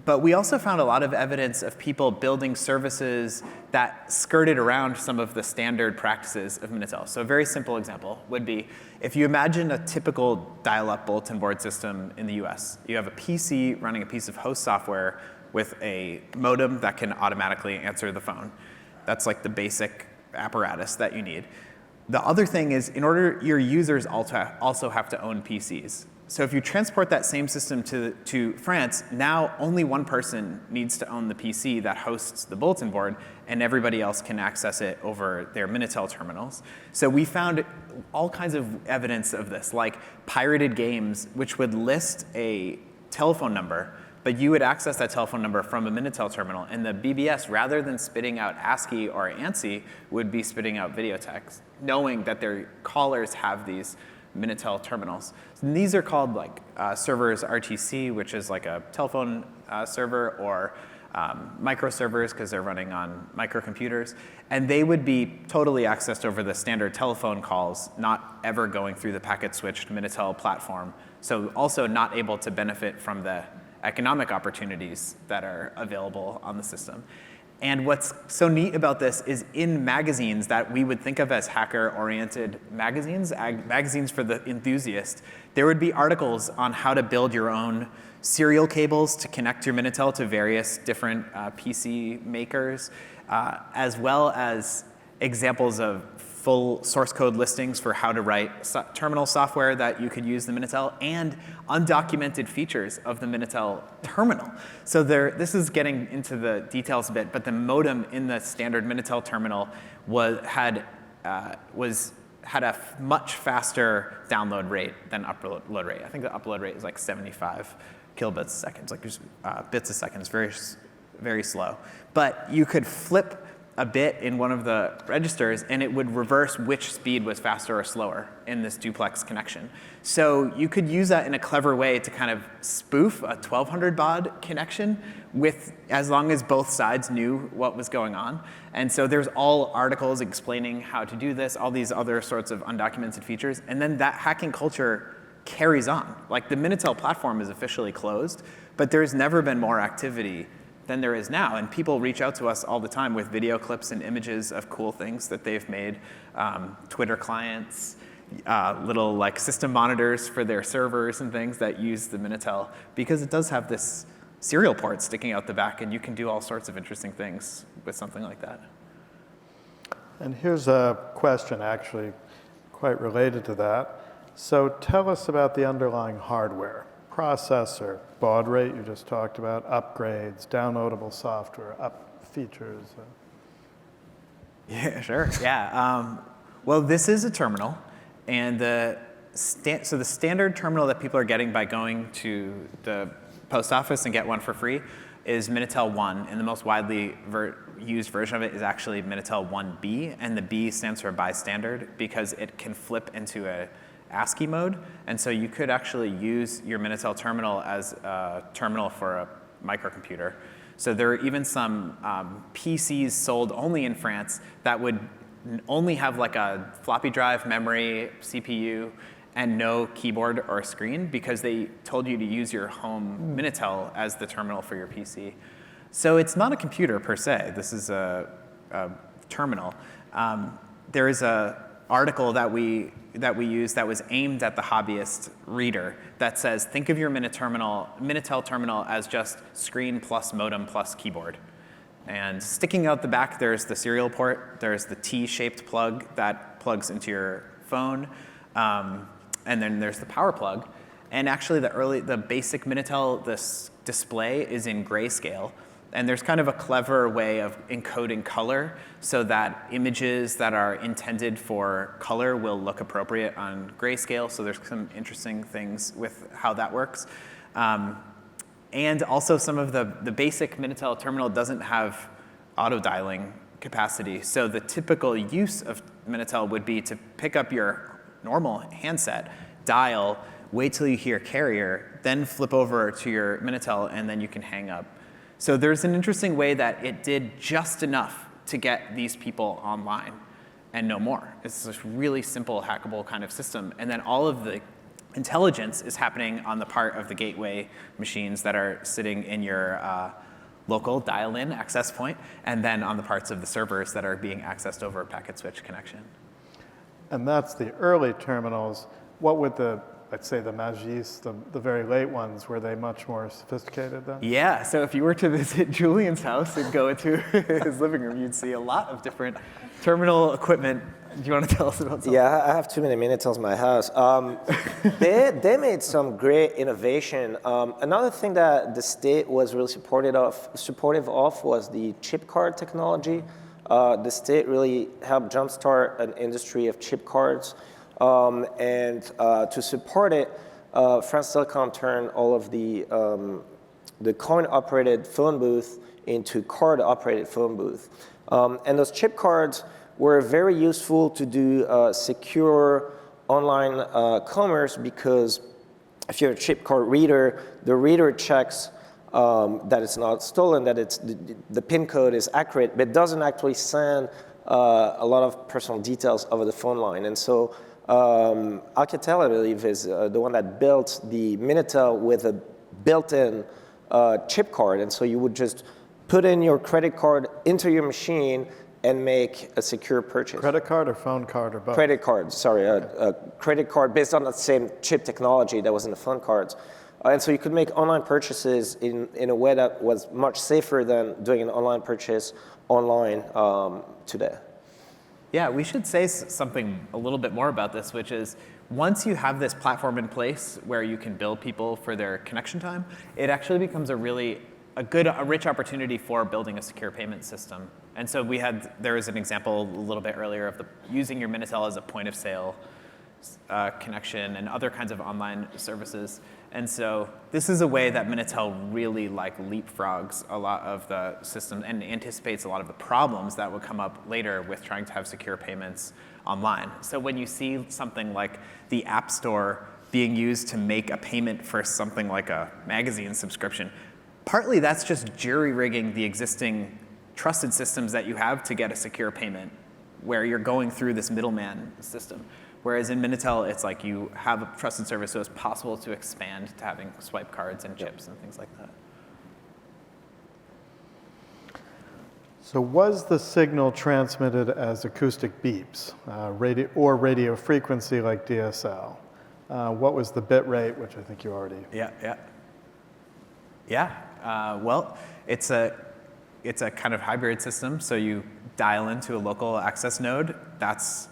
but we also found a lot of evidence of people building services that skirted around some of the standard practices of Minitel. So a very simple example would be, if you imagine a typical dial-up bulletin board system in the US, you have a PC running a piece of host software with a modem that can automatically answer the phone. That's like the basic apparatus that you need. The other thing is, in order, your users also have to own PCs. So if you transport that same system to France, now only one person needs to own the PC that hosts the bulletin board, and everybody else can access it over their Minitel terminals. So we found all kinds of evidence of this, like pirated games, which would list a telephone number, but you would access that telephone number from a Minitel terminal, and the BBS, rather than spitting out ASCII or ANSI, would be spitting out video text, knowing that their callers have these Minitel terminals. And these are called like servers RTC, which is like a telephone server, or micro servers because they're running on microcomputers. And they would be totally accessed over the standard telephone calls, not ever going through the packet-switched Minitel platform. So also not able to benefit from the economic opportunities that are available on the system. And what's so neat about this is, in magazines that we would think of as hacker-oriented magazines, magazines for the enthusiast, there would be articles on how to build your own serial cables to connect your Minitel to various different PC makers, as well as examples of full source code listings for how to write terminal software that you could use the Minitel, and undocumented features of the Minitel terminal. So this is getting into the details a bit, but the modem in the standard Minitel terminal had a much faster download rate than upload rate. I think the upload rate is like 75 kilobits a second, like just bits a second. It's very, very slow. But you could flip a bit in one of the registers, and it would reverse which speed was faster or slower in this duplex connection. So you could use that in a clever way to kind of spoof a 1200 baud connection, as long as both sides knew what was going on. And so there's all articles explaining how to do this, all these other sorts of undocumented features, and then that hacking culture carries on. Like, the Minitel platform is officially closed, but there's never been more activity than there is now. And people reach out to us all the time with video clips and images of cool things that they've made, Twitter clients, little like system monitors for their servers and things that use the Minitel, because it does have this serial port sticking out the back, and you can do all sorts of interesting things with something like that. And here's a question actually quite related to that. So tell us about the underlying hardware. Processor, baud rate you just talked about, upgrades, downloadable software, features. Yeah, sure. Yeah. Well, this is a terminal, and so the standard terminal that people are getting by going to the post office and get one for free is Minitel 1, and the most widely used version of it is actually Minitel 1B, and the B stands for bystandard because it can flip into a ASCII mode, and so you could actually use your Minitel terminal as a terminal for a microcomputer. So there are even some PCs sold only in France that would only have like a floppy drive, memory, CPU, and no keyboard or screen, because they told you to use your home Minitel as the terminal for your PC. So it's not a computer per se. This is a terminal. There is a article that we used that was aimed at the hobbyist reader that says, think of your Minitel terminal as just screen plus modem plus keyboard. And sticking out the back, there's the serial port, there's the T-shaped plug that plugs into your phone, and then there's the power plug. And actually the basic Minitel, this display is in grayscale. And there's kind of a clever way of encoding color so that images that are intended for color will look appropriate on grayscale. So there's some interesting things with how that works. And also some of the basic Minitel terminal doesn't have auto-dialing capacity. So the typical use of Minitel would be to pick up your normal handset, dial, wait till you hear carrier, then flip over to your Minitel, and then you can hang up. So there's an interesting way that it did just enough to get these people online and no more. It's this really simple, hackable kind of system. And then all of the intelligence is happening on the part of the gateway machines that are sitting in your local dial-in access point, and then on the parts of the servers that are being accessed over a packet switch connection. And that's the early terminals. What would the let's say the Magis, the very late ones, were they much more sophisticated then? Yeah, so if you were to visit Julian's house and go into his living room, you'd see a lot of different terminal equipment. Do you want to tell us about something? Yeah, I have too many Minitels in my house. They made some great innovation. Another thing that the state was really supportive of was the chip card technology. The state really helped jumpstart an industry of chip cards. And to support it, France Telecom turned all of the coin-operated phone booth into card-operated phone booth. And those chip cards were very useful to do secure online commerce, because if you're a chip card reader, the reader checks that it's not stolen, that the PIN code is accurate, but doesn't actually send a lot of personal details over the phone line. And so Alcatel, I believe, is the one that built the Minitel with a built-in chip card. And so you would just put in your credit card into your machine and make a secure purchase. Credit card or phone card or both? Credit card, sorry, a credit card based on the same chip technology that was in the phone cards. And so you could make online purchases in a way that was much safer than doing an online purchase online today. Yeah, we should say something a little bit more about this, which is once you have this platform in place where you can bill people for their connection time, it actually becomes a rich opportunity for building a secure payment system. And so there was an example a little bit earlier of using your Minitel as a point of sale connection and other kinds of online services. And so this is a way that Minitel really leapfrogs a lot of the system and anticipates a lot of the problems that would come up later with trying to have secure payments online. So when you see something like the App Store being used to make a payment for something like a magazine subscription, partly that's just jury-rigging the existing trusted systems that you have to get a secure payment, where you're going through this middleman system. Whereas in Minitel, it's like you have a trusted service, so it's possible to expand to having swipe cards and chips and things like that. So was the signal transmitted as acoustic beeps, radio frequency like DSL? What was the bit rate, which I think you already... Well, it's a kind of hybrid system. So you dial into a local access node. That's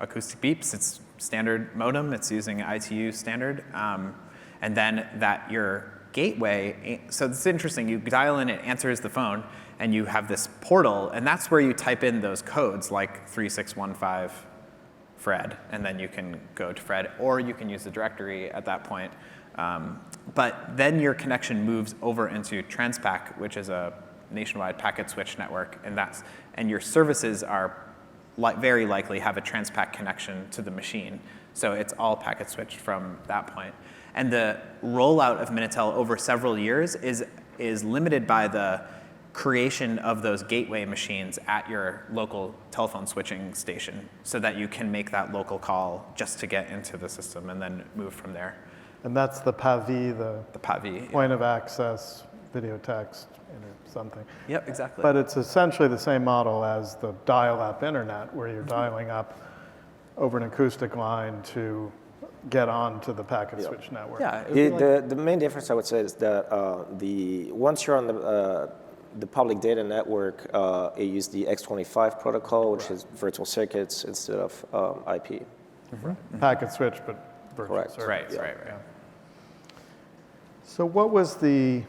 acoustic beeps. It's standard modem. It's using ITU standard. And then your gateway, so it's interesting. You dial in, it answers the phone, and you have this portal, and that's where you type in those codes like 3615 Fred, and then you can go to Fred, or you can use the directory at that point. But then your connection moves over into Transpac, which is a nationwide packet switch network, and your services are very likely have a Transpac connection to the machine. So it's all packet switched from that point. And the rollout of Minitel over several years is limited by the creation of those gateway machines at your local telephone switching station, so that you can make that local call just to get into the system and then move from there. And that's the PAVI, the PAVI, point of access, video text, something. Yep, exactly. But it's essentially the same model as the dial-up internet, where you're dialing up over an acoustic line to get on to the packet switch network. Yeah. The main difference, I would say, is that once you're on the public data network, it uses the X25 protocol, which is virtual circuits instead of IP. Packet switch, but virtual Correct. circuits. Right. So what was the,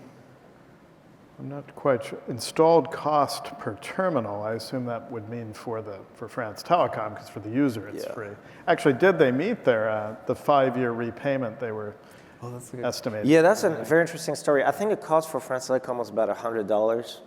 I'm not quite sure, installed cost per terminal? I assume that would mean for France Telecom, because for the user it's free. Actually, did they meet the 5-year repayment they were estimated? Yeah, that's a very interesting story. I think the cost for France Telecom was about $100.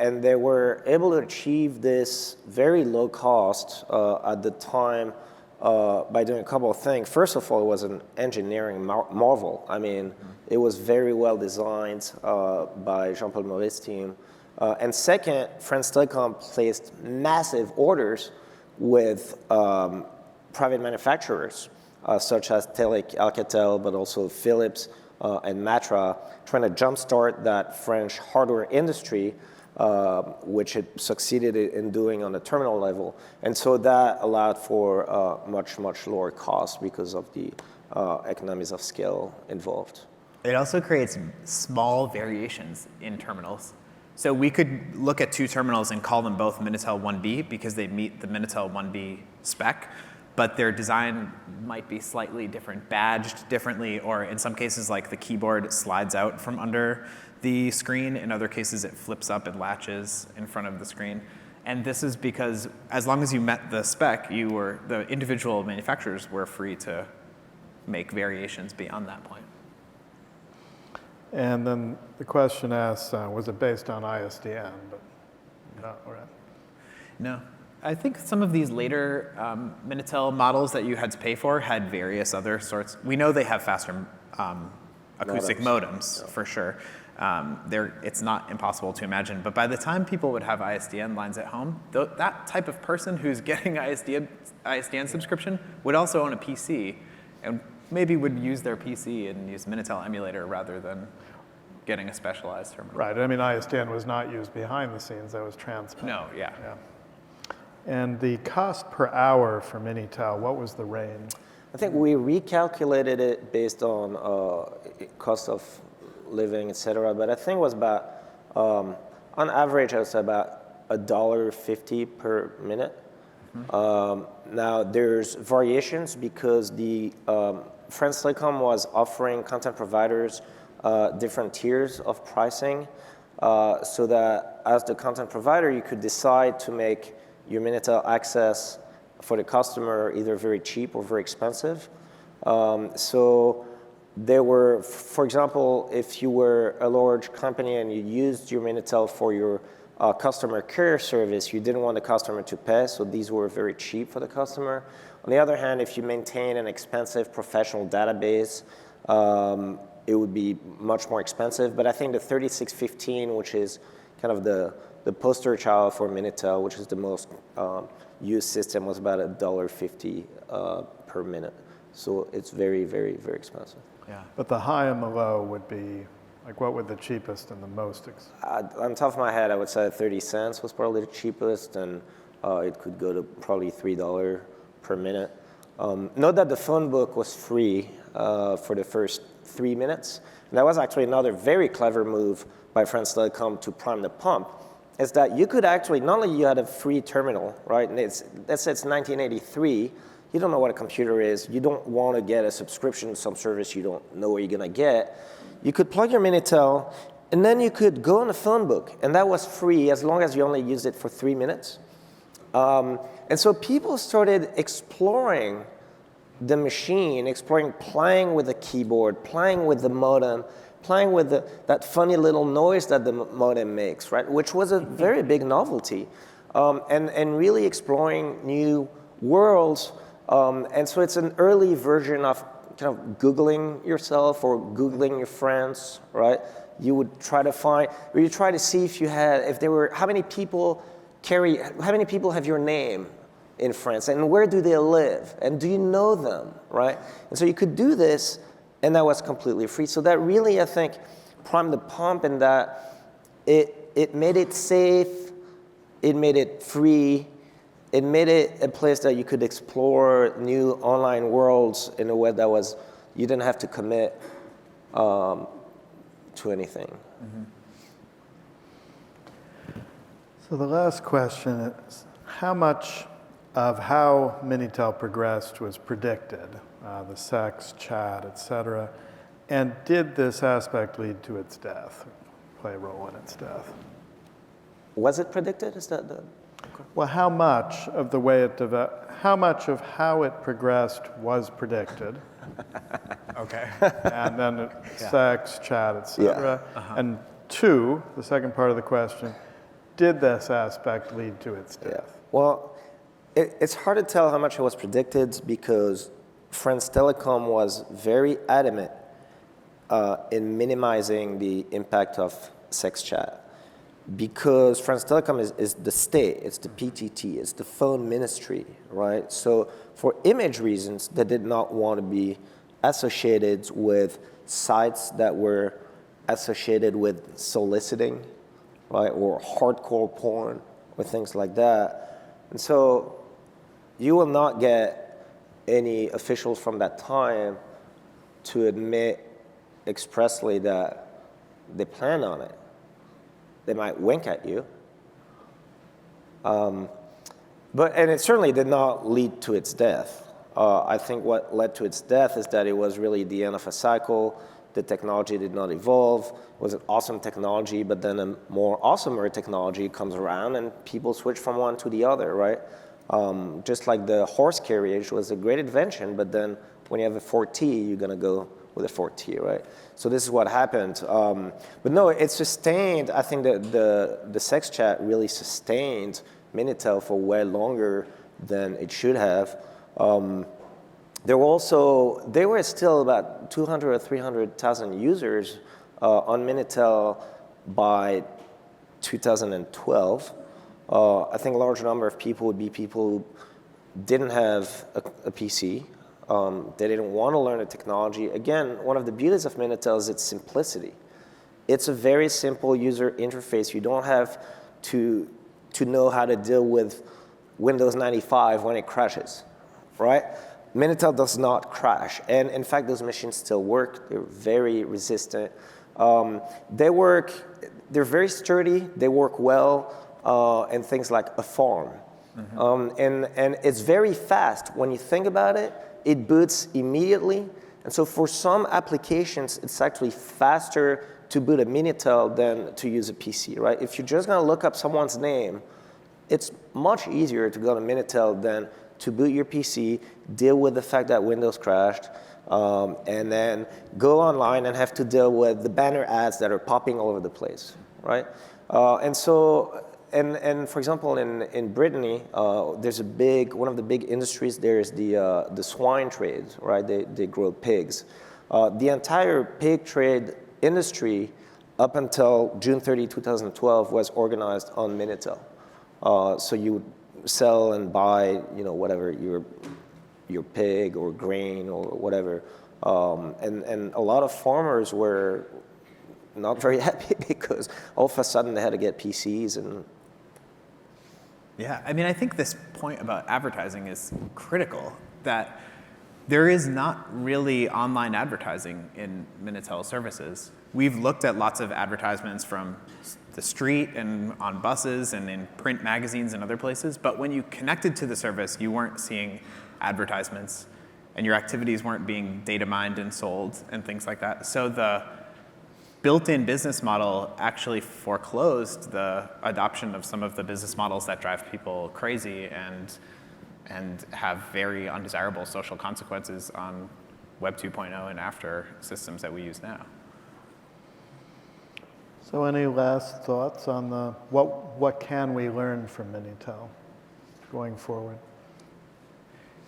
And they were able to achieve this very low cost at the time by doing a couple of things. First of all, it was an engineering marvel. I mean, it was very well designed by Jean-Paul Maurice's team. And second, France Telecom placed massive orders with private manufacturers, such as Telec, Alcatel, but also Philips and Matra, trying to jumpstart that French hardware industry. which it succeeded in doing on the terminal level. And so that allowed for much, much lower cost because of the economies of scale involved. It also creates small variations in terminals. So we could look at two terminals and call them both Minitel 1B because they meet the Minitel 1B spec, but their design might be slightly different, badged differently, or in some cases, like the keyboard slides out from under the screen. In other cases, it flips up and latches in front of the screen. And this is because as long as you met the spec, the individual manufacturers were free to make variations beyond that point. And then the question asks, was it based on ISDN? But no, right. No. I think some of these later Minitel models that you had to pay for had various other sorts. We know they have faster acoustic modems for sure. It's not impossible to imagine, but by the time people would have ISDN lines at home, that type of person who's getting ISDN subscription would also own a PC and maybe would use their PC and use Minitel emulator rather than getting a specialized terminal. Right, I mean, ISDN was not used behind the scenes, that was transcom. No, yeah. And the cost per hour for Minitel, what was the range? I think we recalculated it based on cost of living, et cetera, but I think it was about, on average, I would say about $1.50 per minute. Now, there's variations because the France Thecom was offering content providers different tiers of pricing so that as the content provider, you could decide to make your Minitel access for the customer either very cheap or very expensive. So there were, for example, if you were a large company and you used your Minitel for your customer care service, you didn't want the customer to pay, so these were very cheap for the customer. On the other hand, if you maintain an expensive professional database, it would be much more expensive. But I think the 3615, which is kind of the poster child for Minitel, which is the most used system, was about $1.50 per minute. So it's very, very, very expensive. Yeah. But the high and the low would be, like, what would the cheapest and the most on top of my head, I would say 30 cents was probably the cheapest, and it could go to probably $3 per minute. Note that the phone book was free for the first 3 minutes. And that was actually another very clever move by France Telecom to prime the pump, is that you could actually, not only you had a free terminal, right? And let's say it's 1983, you don't know what a computer is, you don't want to get a subscription to some service you don't know where you're going to get. You could plug your Minitel, and then you could go on a phone book, and that was free as long as you only used it for 3 minutes. And so people started exploring the machine, playing with the keyboard, playing with the modem, playing with that funny little noise that the modem makes, right? Which was a very big novelty, and really exploring new worlds. And so it's an early version of kind of Googling yourself or Googling your friends, right? You would try to find, or you try to see how many people have your name in France, and where do they live, and do you know them, right? And so you could do this, and that was completely free. So that really, I think, primed the pump in that it made it safe, it made it free, it made it a place that you could explore new online worlds in a way that was, you didn't have to commit to anything. Mm-hmm. So the last question is, how much of how Minitel progressed was predicted, the sex, chat, et cetera, and did this aspect lead to its death, play a role in its death? Was it predicted? Is that the... Well, how much of the way it developed, how much of how it progressed was predicted? Okay. And then sex, chat, et cetera. Yeah. And two, the second part of the question, did this aspect lead to its death? Yeah. Well, it's hard to tell how much it was predicted because France Telecom was very adamant in minimizing the impact of sex chat. Because France Telecom is the state, it's the PTT, it's the phone ministry, right? So for image reasons, they did not want to be associated with sites that were associated with soliciting right? Or hardcore porn or things like that. And so you will not get any officials from that time to admit expressly that they plan on it. They might wink at you. And it certainly did not lead to its death. I think what led to its death is that it was really the end of a cycle. The technology did not evolve. It was an awesome technology, but then a more awesomer technology comes around and people switch from one to the other, right? Just like the horse carriage was a great invention, but then when you have a 4T, you're gonna go with a 4T, right? So this is what happened. But no, it sustained, I think that the sex chat really sustained Minitel for way longer than it should have. There were still about 200 or 300,000 users on Minitel by 2012. I think a large number of people would be people who didn't have a PC. They didn't want to learn the technology. Again, one of the beauties of Minitel is its simplicity. It's a very simple user interface. You don't have to know how to deal with Windows 95 when it crashes, right? Minitel does not crash. And in fact, those machines still work. They're very resistant. They're very sturdy. They work well in things like a farm. Mm-hmm. And it's very fast. When you think about it, it boots immediately. And so for some applications, it's actually faster to boot a Minitel than to use a PC, right? If you're just gonna look up someone's name, it's much easier to go to Minitel than to boot your PC, deal with the fact that Windows crashed, and then go online and have to deal with the banner ads that are popping all over the place, right? And for example, in Brittany, there's one of the big industries there is the swine trade, right? They grow pigs. The entire pig trade industry up until June 30, 2012 was organized on Minitel. So you would sell and buy, whatever, your pig or grain or whatever. And a lot of farmers were not very happy because all of a sudden they had to get PCs and. Yeah, I mean, I think this point about advertising is critical, that there is not really online advertising in Minitel services. We've looked at lots of advertisements from the street and on buses and in print magazines and other places, but when you connected to the service, you weren't seeing advertisements and your activities weren't being data mined and sold and things like that. So the built-in business model actually foreclosed the adoption of some of the business models that drive people crazy and have very undesirable social consequences on Web 2.0 and after systems that we use now. So any last thoughts on what can we learn from Minitel going forward?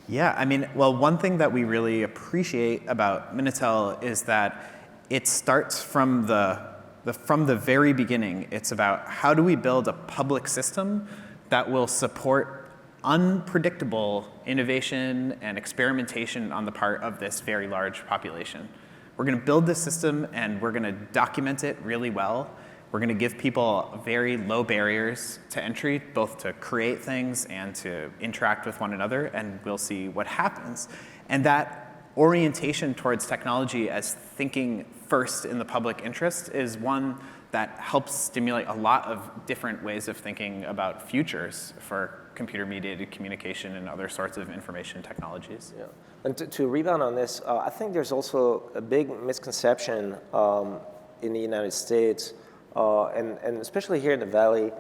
Yeah, I mean, well, one thing that we really appreciate about Minitel is that it starts from the very beginning. It's about how do we build a public system that will support unpredictable innovation and experimentation on the part of this very large population. We're going to build this system and we're going to document it really well. We're going to give people very low barriers to entry, both to create things and to interact with one another, and we'll see what happens. And that orientation towards technology as thinking first in the public interest is one that helps stimulate a lot of different ways of thinking about futures for computer-mediated communication and other sorts of information technologies. Yeah. And to rebound on this, I think there's also a big misconception in the United States, and especially here in the Valley,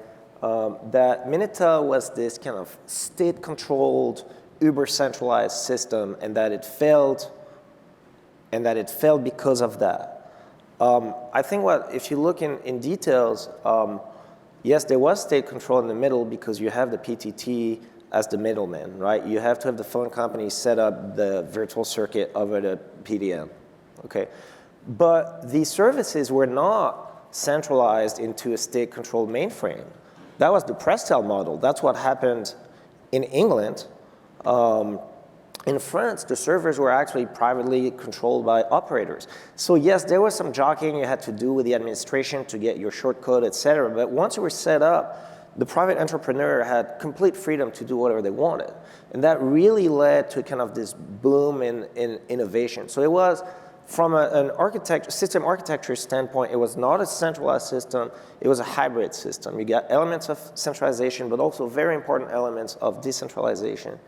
that Minitel was this kind of state-controlled, uber-centralized system, and that it failed because of that. I think if you look in details, yes, there was state control in the middle because you have the PTT as the middleman, right? You have to have the phone company set up the virtual circuit over the PDM, okay? But these services were not centralized into a state-controlled mainframe. That was the Prestel model. That's what happened in England. In France, the servers were actually privately controlled by operators. So yes, there was some jockeying you had to do with the administration to get your shortcode, et cetera. But once you were set up, the private entrepreneur had complete freedom to do whatever they wanted. And that really led to kind of this boom in innovation. So it was, from an system architecture standpoint, it was not a centralized system, it was a hybrid system. You got elements of centralization, but also very important elements of decentralization.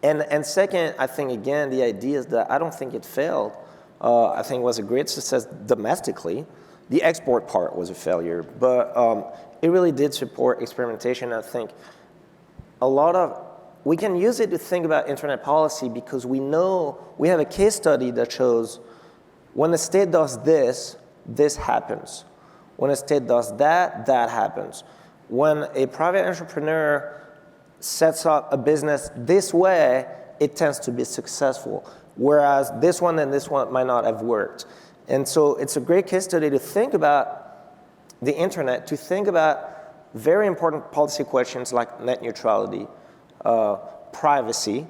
And second, I think, again, the idea is that I don't think it failed. I think it was a great success domestically. The export part was a failure, but it really did support experimentation. I think we can use it to think about internet policy because we know, we have a case study that shows when the state does this, this happens. When a state does that, that happens. When a private entrepreneur sets up a business this way, it tends to be successful. Whereas this one and this one might not have worked. And so it's a great case study to think about the internet, to think about very important policy questions like net neutrality, privacy,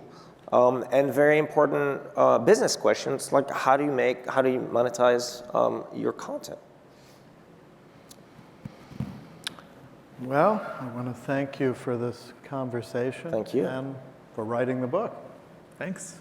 and very important business questions like how do you monetize your content? Well, I want to thank you for this conversation. Thank you. And for writing the book. Thanks.